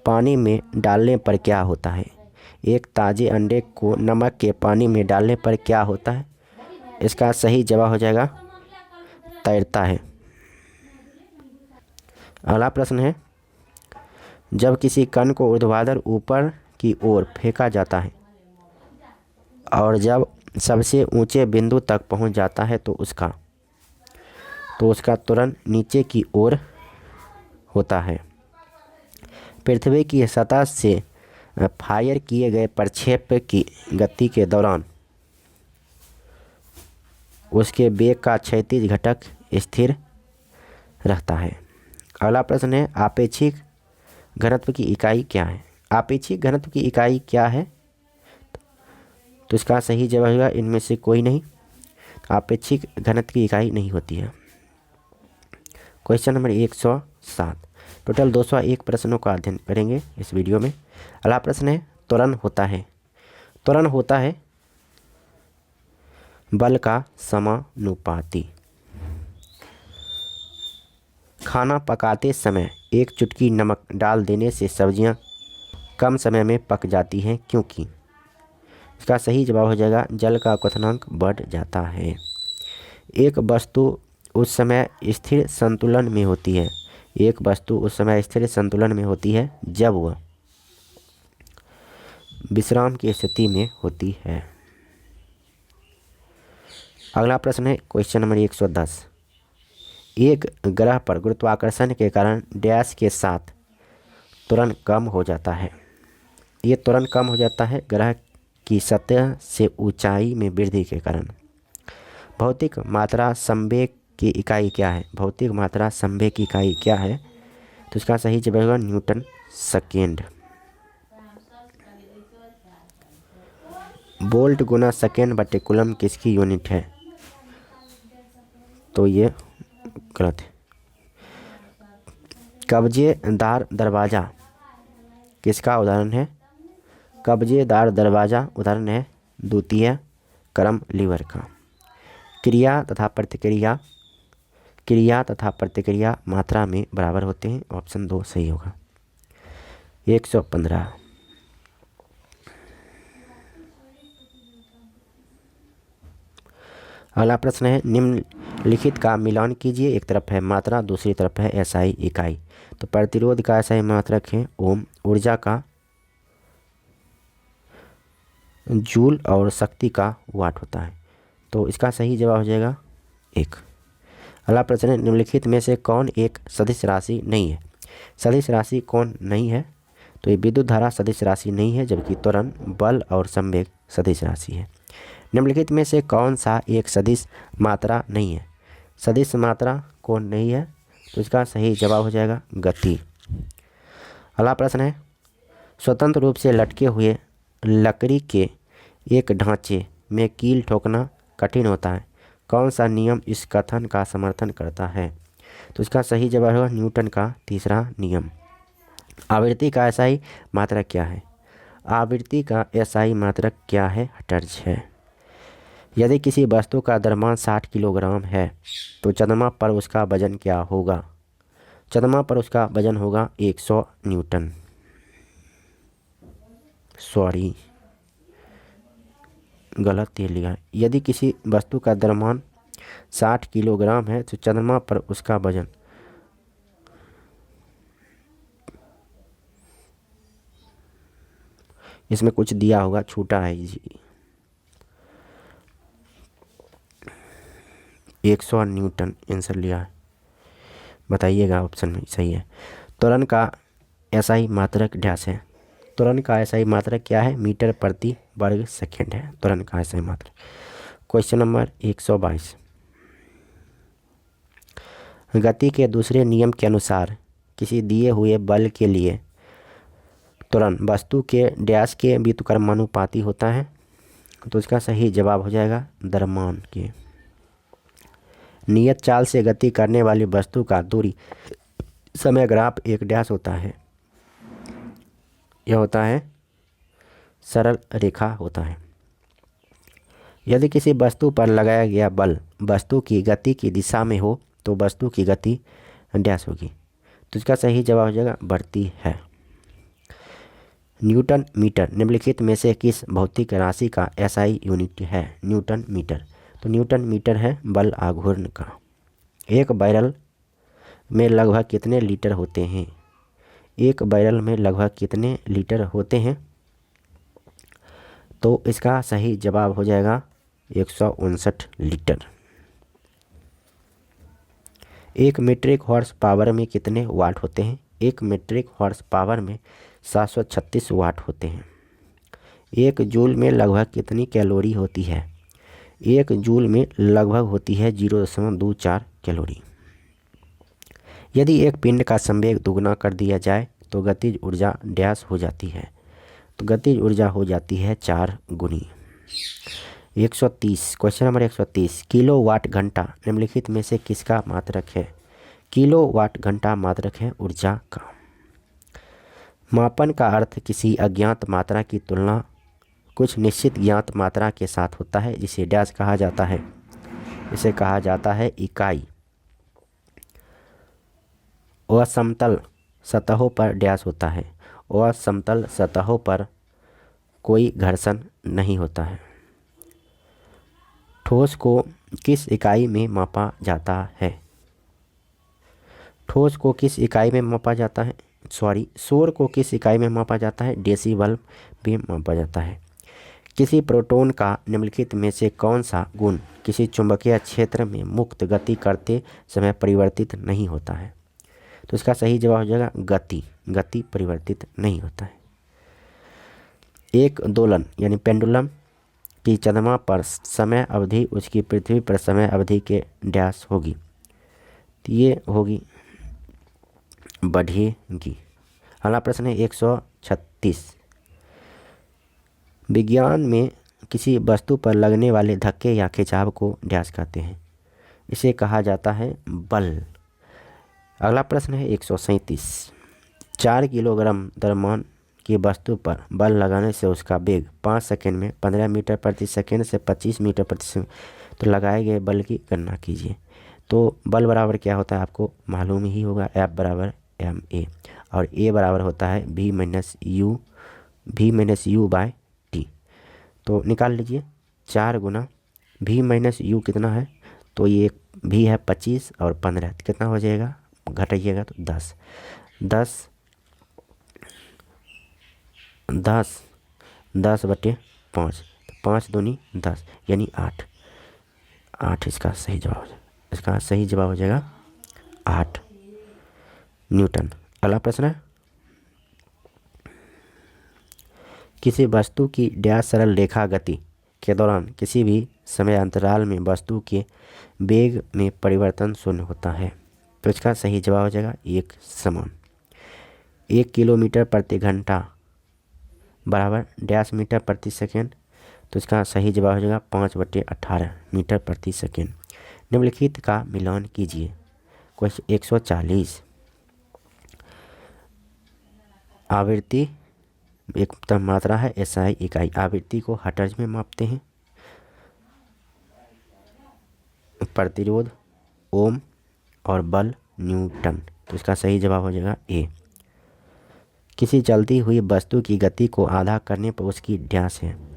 पानी में डालने पर क्या होता है? एक ताजे अंडे को नमक के पानी में डालने पर क्या होता है? इसका सही जवाब हो जाएगा तैरता है। अगला प्रश्न है, जब किसी कण को ऊर्ध्वाधर ऊपर की ओर फेंका जाता है और जब सबसे ऊंचे बिंदु तक पहुंच जाता है तो उसका त्वरण नीचे की ओर होता है। पृथ्वी की सतह से फायर किए गए प्रक्षेप की गति के दौरान उसके वेग का क्षैतिज घटक स्थिर रहता है। अगला प्रश्न है, आपेक्षिक घनत्व की इकाई क्या है? आपेक्षिक घनत्व की इकाई क्या है? तो इसका सही जवाब होगा इनमें से कोई नहीं। आपेक्षिक घनत्व की इकाई नहीं होती है। Question number 107। टोटल 201 प्रश्नों का अध्ययन करेंगे इस वीडियो में। अगला प्रश्न है, त्वरण होता है बल का समानुपाती। खाना पकाते समय एक चुटकी नमक डाल देने से सब्जियां कम समय में पक जाती हैं क्योंकि? इसका सही जवाब हो जाएगा जल का क्वथनांक बढ़ जाता है। एक वस्तु उस समय स्थिर संतुलन में होती है जब वह विश्राम की स्थिति में होती है। अगला प्रश्न है क्वेश्चन नंबर 110। एक ग्रह पर गुरुत्वाकर्षण के कारण डैश के साथ त्वरण कम हो जाता है। ये त्वरण कम हो जाता है ग्रह की सतह से ऊंचाई में वृद्धि के कारण। भौतिक मात्रा संवेग की इकाई क्या है? भौतिक मात्रा संवेग की इकाई क्या है? तो इसका सही जवाब होगा न्यूटन सेकेंड। वोल्ट गुना सेकेंड बटे कूलम किसकी यूनिट है? तो ये गलत है। कब्जेदार दरवाज़ा किसका उदाहरण है? कब्जेदार दरवाज़ा उदाहरण है द्वितीय क्रम लीवर का। क्रिया तथा प्रतिक्रिया मात्रा में बराबर होते हैं। ऑप्शन 2 सही होगा। 115। अगला प्रश्न है, निम्नलिखित का मिलान कीजिए। एक तरफ है मात्रा, दूसरी तरफ है एसआई इकाई। तो प्रतिरोध का एसआई मात्रक है ओम, ऊर्जा का जूल और शक्ति का वाट होता है। तो इसका सही जवाब हो जाएगा 1। अगला प्रश्न है, निम्नलिखित में से कौन एक सदिश राशि नहीं है? सदिश राशि कौन नहीं है? तो ये विद्युत धारा सदिश राशि नहीं है, जबकि त्वरण, बल और संवेग सदिश राशि है। निम्नलिखित में से कौन सा एक सदिश मात्रा नहीं है? सदिश मात्रा कौन नहीं है? तो इसका सही जवाब हो जाएगा गति। अगला प्रश्न है, स्वतंत्र रूप से लटके हुए लकड़ी के एक ढांचे में कील ठोकना कठिन होता है। कौन सा नियम इस कथन का समर्थन करता है? तो इसका सही जवाब होगा न्यूटन का तीसरा नियम। आवृत्ति का एसआई मात्रक क्या है? आवृत्ति का एसआई मात्रक क्या है? हर्ट्ज है। यदि किसी वस्तु का द्रव्यमान 60 किलोग्राम है तो चंद्रमा पर उसका वजन क्या होगा? चंद्रमा पर उसका वजन होगा 100 न्यूटन। सॉरी, गलत ये लिखा है। यदि किसी वस्तु का द्रव्यमान 60 किलोग्राम है तो चंद्रमा पर उसका वजन इसमें कुछ दिया होगा, छूटा है जी। 100 न्यूटन आंसर लिया है, बताइएगा ऑप्शन में सही है। त्वरण का एसआई मात्रक डैश है। त्वरण का एसआई मात्रक क्या है? मीटर प्रति वर्ग सेकंड है त्वरण का एसआई मात्रक। Question number 122। गति के दूसरे नियम के अनुसार किसी दिए हुए बल के लिए त्वरण वस्तु के डैश के व्युत्क्रमानुपाती होता है। तो इसका सही जवाब हो जाएगा द्रव्यमान के। नियत चाल से गति करने वाली वस्तु का दूरी समय ग्राफ एक डैश होता है। यह होता है सरल रेखा होता है। यदि किसी वस्तु पर लगाया गया बल वस्तु की गति की दिशा में हो तो वस्तु की गति डैश होगी। तो इसका सही जवाब हो जाएगा बढ़ती है। न्यूटन मीटर निम्नलिखित में से किस भौतिक राशि का एसआई यूनिट है? Newton metre. तो न्यूटन मीटर है बल आघूर्ण का। एक बैरल में लगभग कितने लीटर होते हैं? एक बैरल में लगभग कितने लीटर होते हैं? तो इसका सही जवाब हो जाएगा 159 लीटर। एक मीट्रिक हॉर्स पावर में कितने वाट होते हैं? एक मीट्रिक हॉर्स पावर में 736 वाट होते हैं। एक जूल में लगभग कितनी कैलोरी होती है? एक जूल में लगभग होती है 0.24 कैलोरी। यदि एक पिंड का संवेग दुगना कर दिया जाए तो गतिज ऊर्जा डैश हो जाती है। तो गतिज ऊर्जा हो जाती है 4 गुनी। 130 क्वेश्चन नंबर 130। किलो वाट घंटा निम्नलिखित में से किसका मात्रक है? किलो वाट घंटा मात्रक है ऊर्जा का। मापन का अर्थ किसी अज्ञात मात्रा की तुलना कुछ निश्चित ज्ञात मात्रा के साथ होता है जिसे डैश कहा जाता है। इसे कहा जाता है इकाई। वह समतल सतहों पर डैश होता है। वह समतल सतहों पर कोई घर्षण नहीं होता है। ठोस को किस इकाई में मापा जाता है? ठोस को किस इकाई में मापा जाता है? शोर को किस इकाई में मापा जाता है? डेसिबल में मापा जाता है। किसी प्रोटॉन का निम्नलिखित में से कौन सा गुण किसी चुंबकीय क्षेत्र में मुक्त गति करते समय परिवर्तित नहीं होता है? तो इसका सही जवाब हो जाएगा गति। गति परिवर्तित नहीं होता है। एक दोलन यानी पेंडुलम की चंद्रमा पर समय अवधि उसकी पृथ्वी पर समय अवधि के डैश होगी। तो ये होगी बढ़ेगी। अगला प्रश्न है 136। विज्ञान में किसी वस्तु पर लगने वाले धक्के या खिंचाव को डैश कहते हैं। इसे कहा जाता है बल। अगला प्रश्न है 137। 4 किलोग्राम द्रव्यमान की वस्तु पर बल लगाने से उसका वेग 5 सेकंड में 15 मीटर प्रति सेकंड से 25 मीटर प्रति सेकंड। तो लगाए गए बल की गणना कीजिए। तो बल बराबर क्या होता है आपको मालूम ही होगा, F बराबर ma और A बराबर होता है v minus u by t. तो निकाल लीजिए 4 गुना v माइनस यू कितना है? तो ये v है 25 और 15 कितना हो जाएगा? घटाइएगा तो 10 बटे 5। 5 दूनी 10 यानी 8 इसका सही जवाब हो जाएगा। इसका सही जवाब हो जाएगा 8 न्यूटन। अगला प्रश्न है किसी वस्तु की डैश सरल रेखा गति के दौरान किसी भी समय अंतराल में वस्तु के वेग में परिवर्तन शून्य होता है। तो इसका सही जवाब हो जाएगा एक समान। 1 किलोमीटर प्रति घंटा बराबर डैश मीटर प्रति सेकेंड। तो इसका सही जवाब हो जाएगा 5/18 मीटर प्रति सेकेंड। निम्नलिखित का मिलान कीजिए। क्वेश्चन 140। आवृत्ति एक मात्रा है, SI इकाई। आवृत्ति को हर्ट्ज में मापते हैं। प्रतिरोध ओम और बल न्यूटन। तो इसका सही जवाब हो जाएगा ए। किसी चलती हुई वस्तु की गति को आधा करने पर उसकी ड्यास है।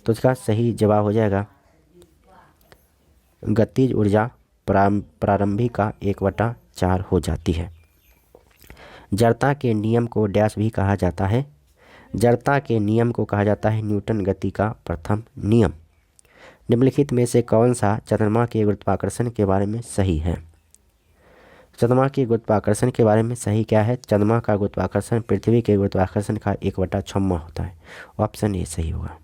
तो इसका सही जवाब हो जाएगा गतिज ऊर्जा प्रारंभिक का 1/4 हो जाती है। जड़ता के नियम को डैश भी कहा जाता है। जड़ता के नियम को कहा जाता है न्यूटन गति का प्रथम नियम। निम्नलिखित में से कौन सा चंद्रमा के गुरुत्वाकर्षण के बारे में सही है? चंद्रमा के गुरुत्वाकर्षण के बारे में सही क्या है? चंद्रमा का गुरुत्वाकर्षण पृथ्वी के गुरुत्वाकर्षण का 1/6 होता है। ऑप्शन ए सही होगा।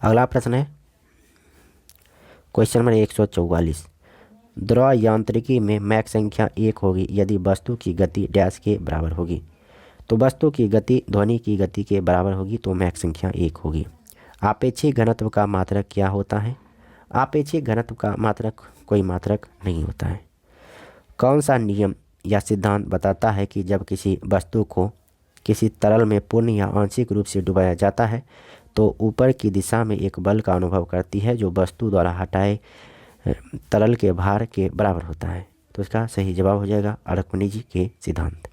अगला प्रश्न है क्वेश्चन नंबर 144। द्रव यांत्रिकी में मैक संख्या 1 होगी यदि वस्तु की गति डैश के बराबर होगी। तो वस्तु की गति ध्वनि की गति के बराबर होगी तो मैक संख्या 1 होगी। आपेक्षिक घनत्व का मात्रक क्या होता है? आपेक्षिक घनत्व का मात्रक कोई मात्रक नहीं होता है। कौन सा नियम या सिद्धांत बताता है कि जब किसी वस्तु को किसी तरल में पूर्ण या आंशिक रूप से डुबाया जाता है तो ऊपर की दिशा में एक बल का अनुभव करती है जो वस्तु द्वारा हटाए तरल के भार के बराबर होता है। तो इसका सही जवाब हो जाएगा अर्कमिडीज के सिद्धांत।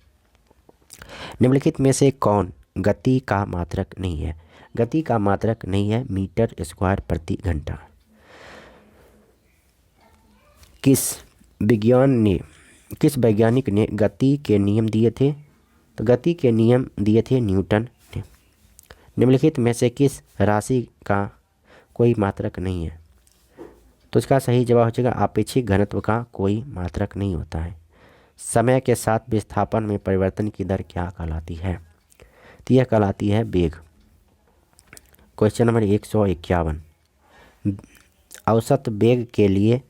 निम्नलिखित में से कौन गति का मात्रक नहीं है? गति का मात्रक नहीं है मीटर स्क्वायर प्रति घंटा। किस वैज्ञानिक ने गति के नियम दिए थे? तो गति के नियम दिए थे न्यूटन ने। निम्नलिखित में से किस राशि का कोई मात्रक नहीं है? तो इसका सही जवाब हो जाएगा आपेक्षिक घनत्व का कोई मात्रक नहीं होता है। समय के साथ विस्थापन में परिवर्तन की दर क्या कहलाती है? तो यह कहलाती है वेग। Question number 151। औसत वेग के लिए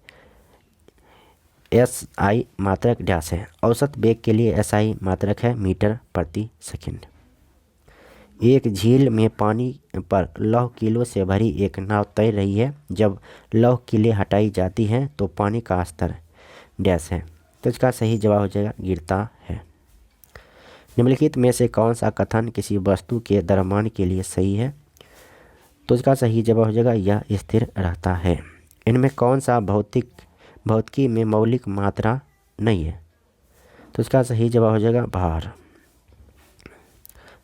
SI मात्रक डैश है। औसत वेग के लिए SI मात्रक है मीटर प्रति सेकंड। एक झील में पानी पर लौह किलो से भरी एक नाव तैर रही है। जब लौह किले हटाई जाती हैं तो पानी का स्तर डैश है। तो इसका सही जवाब हो जाएगा गिरता है। निम्नलिखित में से कौन सा कथन किसी वस्तु के द्रव्यमान के लिए सही है? तो इसका सही जवाब हो जाएगा यह स्थिर रहता है। इनमें कौन सा भौतिकी में मौलिक मात्रा नहीं है? तो इसका सही जवाब हो जाएगा भार।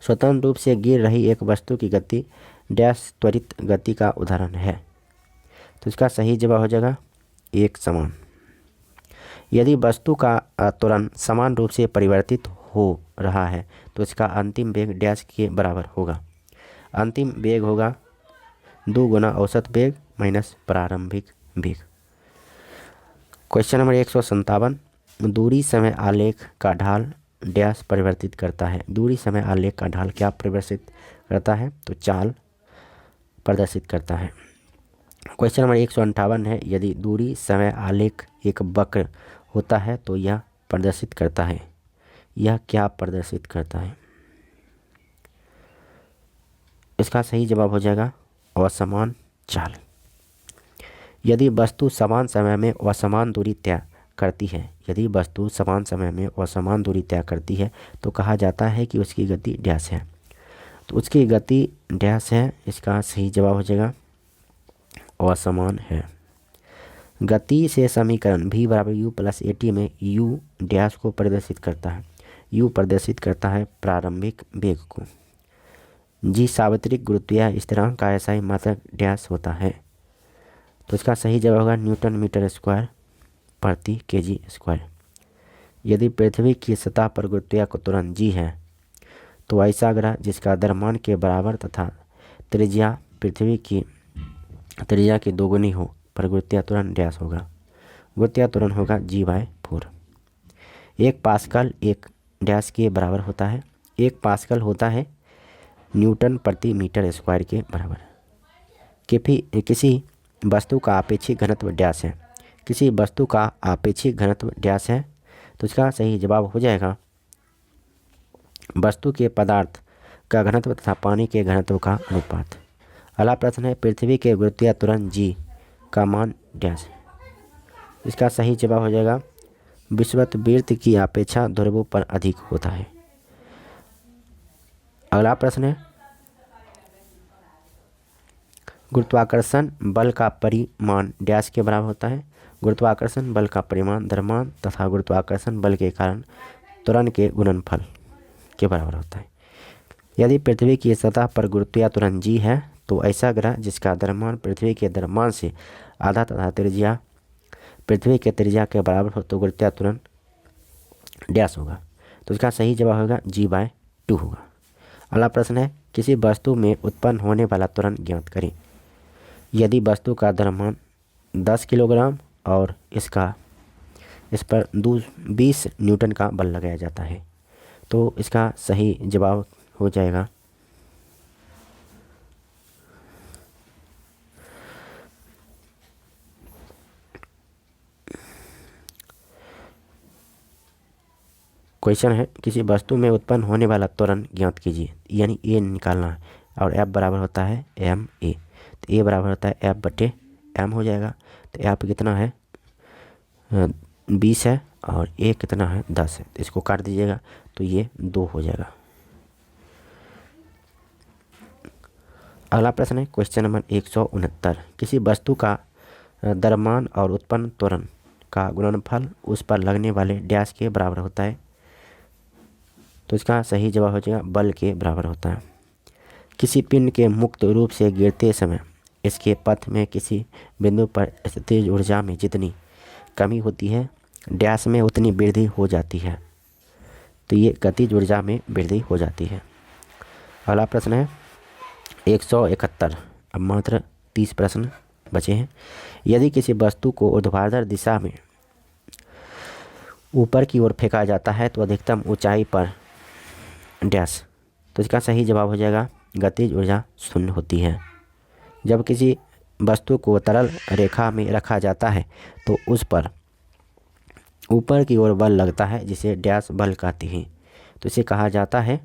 स्वतंत्र रूप से गिर रही एक वस्तु की गति डैश त्वरित गति का उदाहरण है। तो इसका सही जवाब हो जाएगा एक समान। यदि वस्तु का त्वरण समान रूप से परिवर्तित हो रहा है तो इसका अंतिम वेग डैश के बराबर होगा। अंतिम वेग होगा 2 गुना औसत वेग माइनस प्रारंभिक वेग। Question number 157। दूरी समय आलेख का ढाल डैश परिवर्तित करता है। दूरी समय आलेख का ढाल क्या प्रदर्शित करता है? तो चाल प्रदर्शित करता है। क्वेश्चन नंबर 158 है यदि दूरी समय आलेख एक वक्र होता है तो यह प्रदर्शित करता है। यह क्या प्रदर्शित करता है? इसका सही जवाब हो जाएगा असमान चाल। यदि वस्तु समान समय में असमान दूरी तय करती है, यदि वस्तु समान समय में असमान दूरी तय करती है तो कहा जाता है कि उसकी गति डैश है। तो उसकी गति डैश है। इसका सही जवाब हो जाएगा असमान है। गति से समीकरण v बराबर u प्लस at में u डैश को प्रदर्शित करता है। u प्रदर्शित करता है प्रारंभिक वेग को। जी सार्वत्रिक गुरुत्वीय स्थिरांक का SI मात्रक डैश होता है। तो इसका सही जवाब होगा न्यूटन मीटर स्क्वायर प्रति kg स्क्वायर। यदि पृथ्वी की सतह पर गुरुत्वीय त्वरण g है तो ऐसा ग्रह जिसका द्रव्यमान के बराबर तथा त्रिज्या पृथ्वी की त्रिज्या की दोगुनी हो पर गुरुत्वीय त्वरण डैश होगा। गुरुत्वीय त्वरण होगा g/4। 1 पास्कल एक डैश के बराबर होता है। 1 पास्कल होता है न्यूटन प्रति मीटर स्क्वायर के बराबर। किसी वस्तु का आपेक्षिक घनत्व डैश है। किसी वस्तु का आपेक्षिक घनत्व डैश है। तो इसका सही जवाब हो जाएगा वस्तु के पदार्थ का घनत्व तथा पानी के घनत्व का अनुपात। अगला प्रश्न है पृथ्वी के गुरुत्वीय त्वरण जी का मान डैश। इसका सही जवाब हो जाएगा विषुववृत्त की अपेक्षा ध्रुवों पर अधिक होता है। अगला प्रश्न है गुरुत्वाकर्षण बल का परिमाण डैश के बराबर होता है। गुरुत्वाकर्षण बल का परिमाण द्रव्यमान तथा गुरुत्वाकर्षण बल के कारण त्वरण के गुणनफल के बराबर होता है। यदि पृथ्वी की सतह पर गुरुत्वीय त्वरण जी है तो ऐसा ग्रह जिसका द्रव्यमान पृथ्वी के द्रव्यमान से आधा तथा त्रिज्या पृथ्वी के त्रिज्या के बराबर हो तो गुरुत्वीय त्वरण डैश होगा। तो इसका सही जवाब होगा g/2 होगा। अगला प्रश्न है किसी वस्तु में उत्पन्न होने वाला त्वरण ज्ञात करें। यदि वस्तु का द्रव्यमान 10 किलोग्राम और इस पर 20 न्यूटन का बल लगाया जाता है तो इसका सही जवाब हो जाएगा क्वेश्चन है किसी वस्तु में उत्पन्न होने वाला त्वरण ज्ञात कीजिए, यानी ए निकालना है और एफ बराबर होता है एम ए। तो ए बराबर होता है F/m हो जाएगा। तो एफ कितना है 20 है और ए कितना है 10 है। तो इसको काट दीजिएगा तो ये 2 हो जाएगा। अगला प्रश्न है क्वेश्चन नंबर 169 किसी वस्तु का द्रव्यमान और उत्पन्न त्वरण का गुणनफल उस पर लगने वाले डैश के बराबर होता है। तो इसका सही जवाब हो जाएगा बल के बराबर होता है। किसी पिंड के मुक्त रूप से गिरते समय इसके पथ में किसी बिंदु पर स्थितिज ऊर्जा में जितनी कमी होती है डैश में उतनी वृद्धि हो जाती है। तो ये गतिज ऊर्जा में वृद्धि हो जाती है। अगला प्रश्न है 171। अब मात्र 30 प्रश्न बचे हैं। यदि किसी वस्तु को ऊर्ध्वाधर दिशा में ऊपर की ओर फेंका जाता है तो अधिकतम ऊंचाई पर डैश। तो इसका सही जवाब हो जाएगा गतिज ऊर्जा 0 होती है। जब किसी वस्तु को तरल रेखा में रखा जाता है तो उस पर ऊपर की ओर बल लगता है जिसे डैश बल कहते हैं। तो इसे कहा जाता है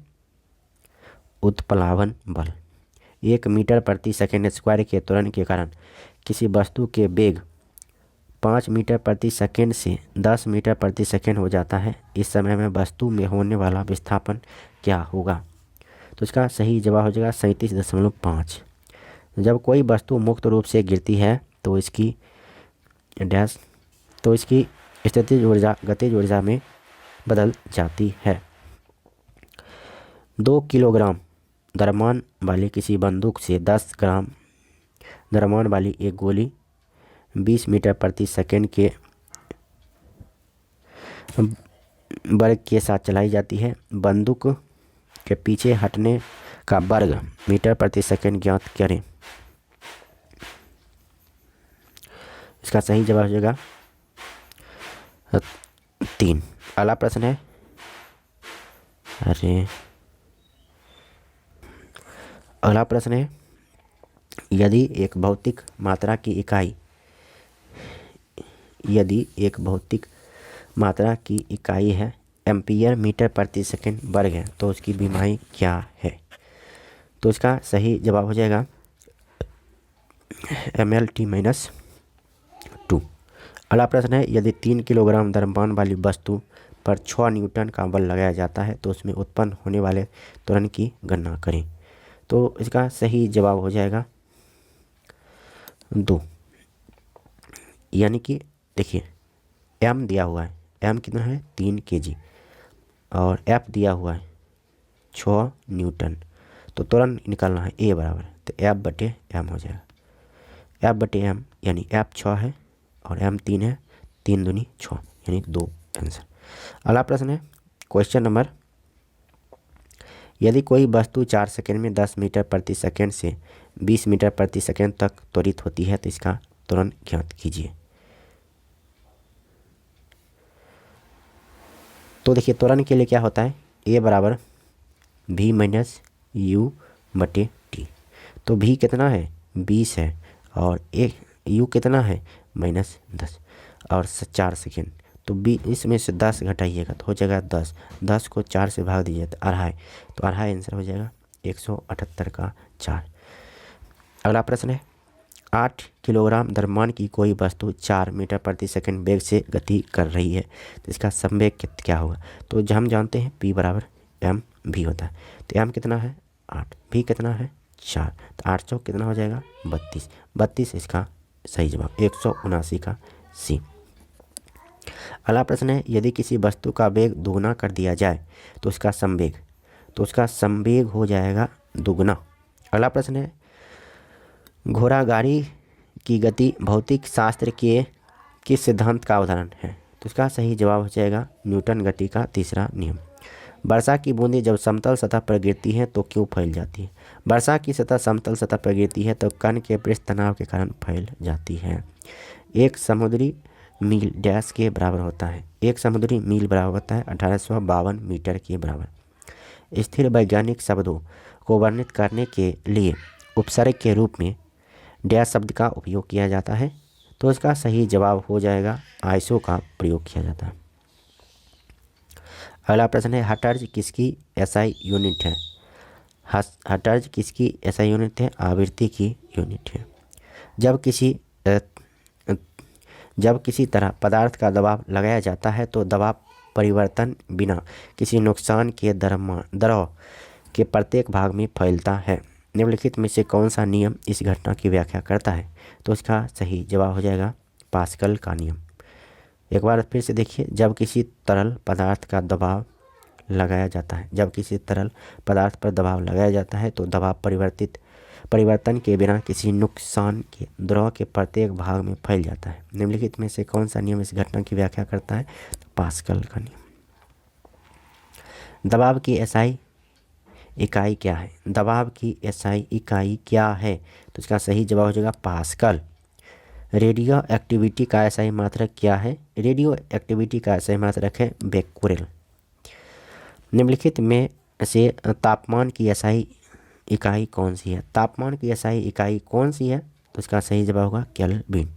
उत्प्लावन बल। 1 मीटर प्रति सेकेंड स्क्वायर के त्वरण के कारण किसी वस्तु के वेग 5 मीटर प्रति सेकेंड से 10 मीटर प्रति सेकेंड हो जाता है। इस समय में वस्तु में होने वाला विस्थापन क्या होगा। तो इसका सही जवाब हो जाएगा 37.5। जब कोई वस्तु मुक्त रूप से गिरती है तो इसकी स्थितिज ऊर्जा गतिज ऊर्जा में बदल जाती है। 2 किलोग्राम द्रव्यमान वाली किसी बंदूक से 10 ग्राम द्रव्यमान वाली एक गोली 20 मीटर प्रति सेकेंड के वर्ग के साथ चलाई जाती है। बंदूक के पीछे हटने का वर्ग मीटर प्रति सेकेंड ज्ञात करें। इसका सही जवाब हो जाएगा 3। अगला प्रश्न है अगला प्रश्न है यदि एक भौतिक मात्रा की इकाई है एम्पियर मीटर प्रति सेकेंड वर्ग है तो उसकी विमाई क्या है। तो इसका सही जवाब हो जाएगा mL/t-2। अगला प्रश्न है यदि 3 किलोग्राम द्रव्यमान वाली वस्तु पर 6 न्यूटन का बल लगाया जाता है तो उसमें उत्पन्न होने वाले त्वरण की गणना करें। तो इसका सही जवाब हो जाएगा 2। यानी कि देखिए m दिया हुआ है, m कितना है 3 kg और f दिया हुआ है 6 न्यूटन। तो त्वरण निकालना है a बराबर तो F/m हो जाएगा। F/m यानी f 6 है और m 3 है, 3 दूनी 6 यानी 2 आंसर। अगला प्रश्न है क्वेश्चन नंबर यदि कोई वस्तु 4 सेकेंड में 10 मीटर प्रति सेकेंड से 20 मीटर प्रति सेकेंड तक त्वरित होती है तो इसका त्वरण ज्ञात कीजिए। तो देखिए त्वरण के लिए क्या होता है a बराबर v माइनस u/t। तो v कितना है 20 है और u कितना है -10 और 4 सेकेंड। तो 20 में से 10 घटाइएगा तो हो जाएगा 10 को 4 से भाग दीजिए तो 2.5। तो 2.5 आंसर हो जाएगा 178 का 4। अगला प्रश्न है 8 किलोग्राम द्रव्यमान की कोई वस्तु 4 मीटर प्रति सेकंड वेग से गति कर रही है, तो इसका संवेग क्या होगा? तो हम जानते हैं P बराबर एम भी होता है। तो एम कितना है 8, भी कितना है 4, तो 8 चौक कितना हो जाएगा 32। 32 इसका सही जवाब 179 का सी। अगला प्रश्न है यदि किसी वस्तु का वेग दोगुना कर दिया जाए तो उसका संवेग हो जाएगा दुगुना। अगला प्रश्न है घोड़ा गाड़ी की गति भौतिक शास्त्र के किस सिद्धांत का उदाहरण है? तो इसका सही जवाब हो जाएगा न्यूटन गति का तीसरा नियम। वर्षा की बूंदें जब समतल सतह पर गिरती हैं तो क्यों फैल जाती है? वर्षा की सतह समतल सतह पर गिरती है तो कण के पृष्ठ तनाव के कारण फैल जाती है। एक समुद्री मील डैश के बराबर होता है? एक समुद्री मील बराबर होता है 1852 मीटर के बराबर। स्थिर वैज्ञानिक शब्दों को वर्णित करने के लिए उपसर्ग के रूप में डैश शब्द का उपयोग किया जाता है, तो इसका सही जवाब हो जाएगा आइसो का प्रयोग किया जाता है। अगला प्रश्न है हर्ट्ज किसकी एसआई यूनिट है? हर्ट्ज किसकी एसआई यूनिट है? आवृत्ति की यूनिट है। जब किसी तरह पदार्थ का दबाव लगाया जाता है तो दबाव परिवर्तन बिना किसी नुकसान के द्रव के प्रत्येक भाग में फैलता है। निम्नलिखित में से कौन सा नियम इस घटना की व्याख्या करता है? तो इसका सही जवाब हो जाएगा पास्कल का नियम। एक बार फिर से देखिए, जब किसी तरल पदार्थ का दबाव लगाया जाता है, जब किसी तरल पदार्थ पर दबाव लगाया जाता है तो दबाव परिवर्तन के बिना किसी नुकसान के द्रव के प्रत्येक भाग में फैल जाता है। निम्नलिखित में से कौन सा नियम इस घटना की व्याख्या करता है? तो पास्कल का नियम। दबाव की एसआई इकाई क्या है? दबाव की एसआई इकाई क्या है? तो इसका सही जवाब हो जाएगा पास्कल। रेडियो एक्टिविटी का एसआई मात्रक क्या है? रेडियो एक्टिविटी का एसआई मात्रक है बेक्यूरेल। निम्नलिखित में से तापमान की एसआई इकाई कौन सी है? तापमान की एसआई इकाई कौन सी है? तो इसका सही जवाब होगा केल्विन।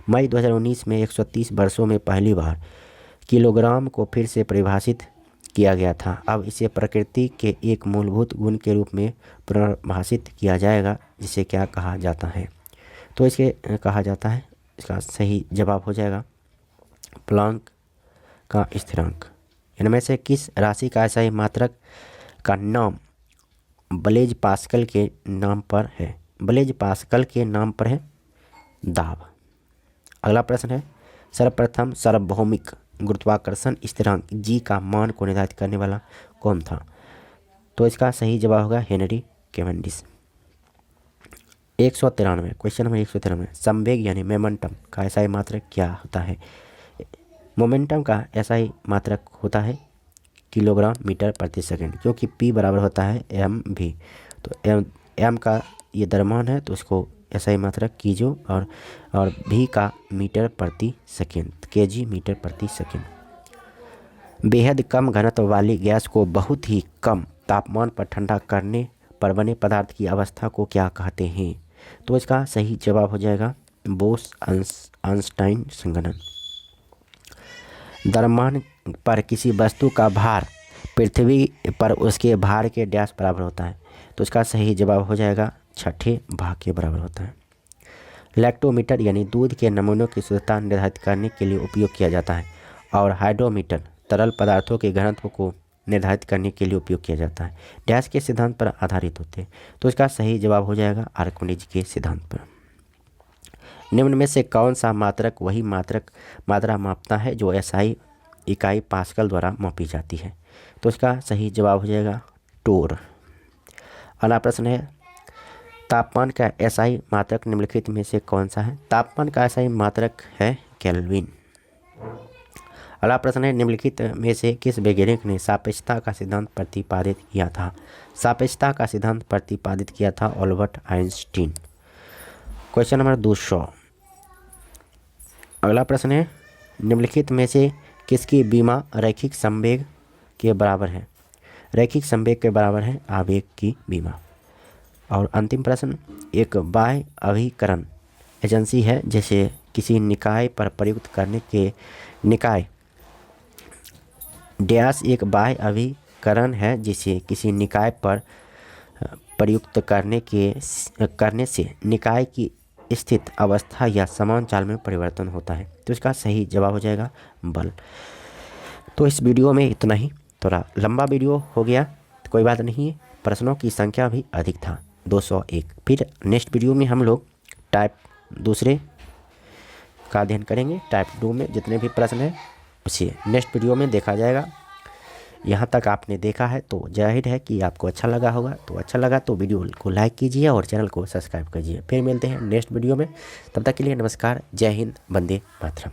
मई 2019 में 130 वर्षों में पहली बार किलोग्राम को फिर से परिभाषित किया गया था। अब इसे प्रकृति के एक मूलभूत गुण के रूप में परिभाषित किया जाएगा, जिसे क्या कहा जाता है? तो इसे कहा जाता है, इसका सही जवाब हो जाएगा प्लांक का स्थिरांक। इनमें से किस राशि का एसआई मात्रक का नाम ब्लेज पास्कल के नाम पर है? ब्लेज पास्कल के नाम पर है दाब। अगला प्रश्न है सर्वप्रथम सार्वभौमिक गुरुत्वाकर्षण स्थिरांक जी का मान को निर्धारित करने वाला कौन था? तो इसका सही जवाब होगा हेनरी कैवेंडिश। 193 क्वेश्चन नंबर 193 संवेग यानी मोमेंटम का एसआई मात्रक क्या होता है? मोमेंटम का एसआई मात्रक होता है किलोग्राम मीटर प्रति सेकंड, क्योंकि P बराबर होता है एम भी। तो एम का ये द्रव्यमान है तो इसको एसआई मात्रक कीजिए और भी का मीटर प्रति सेकंड, केजी मीटर प्रति सेकंड। बेहद कम घनत्व वाली गैस को बहुत ही कम तापमान पर ठंडा करने पर बने पदार्थ की अवस्था को क्या कहते हैं? तो इसका सही जवाब हो जाएगा बोस-आइंस्टाइन संघनन। द्रव्यमान पर किसी वस्तु का भार पृथ्वी पर उसके भार के डैश बराबर होता है, तो इसका सही जवाब हो जाएगा छठे भाग के बराबर होता है। लैक्टोमीटर यानी दूध के नमूनों की शुद्धता निर्धारित करने के लिए उपयोग किया जाता है, और हाइड्रोमीटर तरल पदार्थों के घनत्व को निर्धारित करने के लिए उपयोग किया जाता है। डैश के सिद्धांत पर आधारित होते हैं, तो इसका सही जवाब हो जाएगा आर्किमिडीज के सिद्धांत पर। निम्न में से कौन सा मात्रक वही मात्रा मापता है जो एसआई इकाई पास्कल द्वारा मापी जाती है? तो इसका सही जवाब हो जाएगा टोर। अगला प्रश्न है तापमान का एसआई मात्रक निम्नलिखित में से कौन सा है? तापमान का एसआई मात्रक है केल्विन। अगला प्रश्न है निम्नलिखित में से किस वैज्ञानिक ने सापेक्षता का सिद्धांत प्रतिपादित किया था? सापेक्षता का सिद्धांत प्रतिपादित किया था अल्बर्ट आइंस्टीन। Question number 200। अगला प्रश्न है निम्नलिखित में से किसकी बीमा रैखिक संवेग के बराबर है? रैखिक संवेग के बराबर है आवेग की बीमा। और अंतिम प्रश्न एक बाह्य अभिकरण एजेंसी है जैसे किसी निकाय पर प्रयुक्त करने के निकाय डैश एक बाह्य अभिकरण है जिसे किसी निकाय पर प्रयुक्त करने से निकाय की स्थित अवस्था या समान चाल में परिवर्तन होता है। तो इसका सही जवाब हो जाएगा बल। तो इस वीडियो में इतना ही, थोड़ा लंबा वीडियो हो गया तो कोई बात नहीं है, प्रश्नों की संख्या भी अधिक था 201। फिर नेक्स्ट वीडियो में हम लोग टाइप दूसरे का अध्ययन करेंगे। टाइप 2 में जितने भी प्रश्न हैं उसे नेक्स्ट वीडियो में देखा जाएगा। यहाँ तक आपने देखा है तो जाहिर है कि आपको अच्छा लगा होगा। तो अच्छा लगा तो वीडियो को लाइक कीजिए और चैनल को सब्सक्राइब कीजिए। फिर मिलते हैं नेक्स्ट वीडियो में, तब तक के लिए नमस्कार, जय हिंद, वंदे मातरम।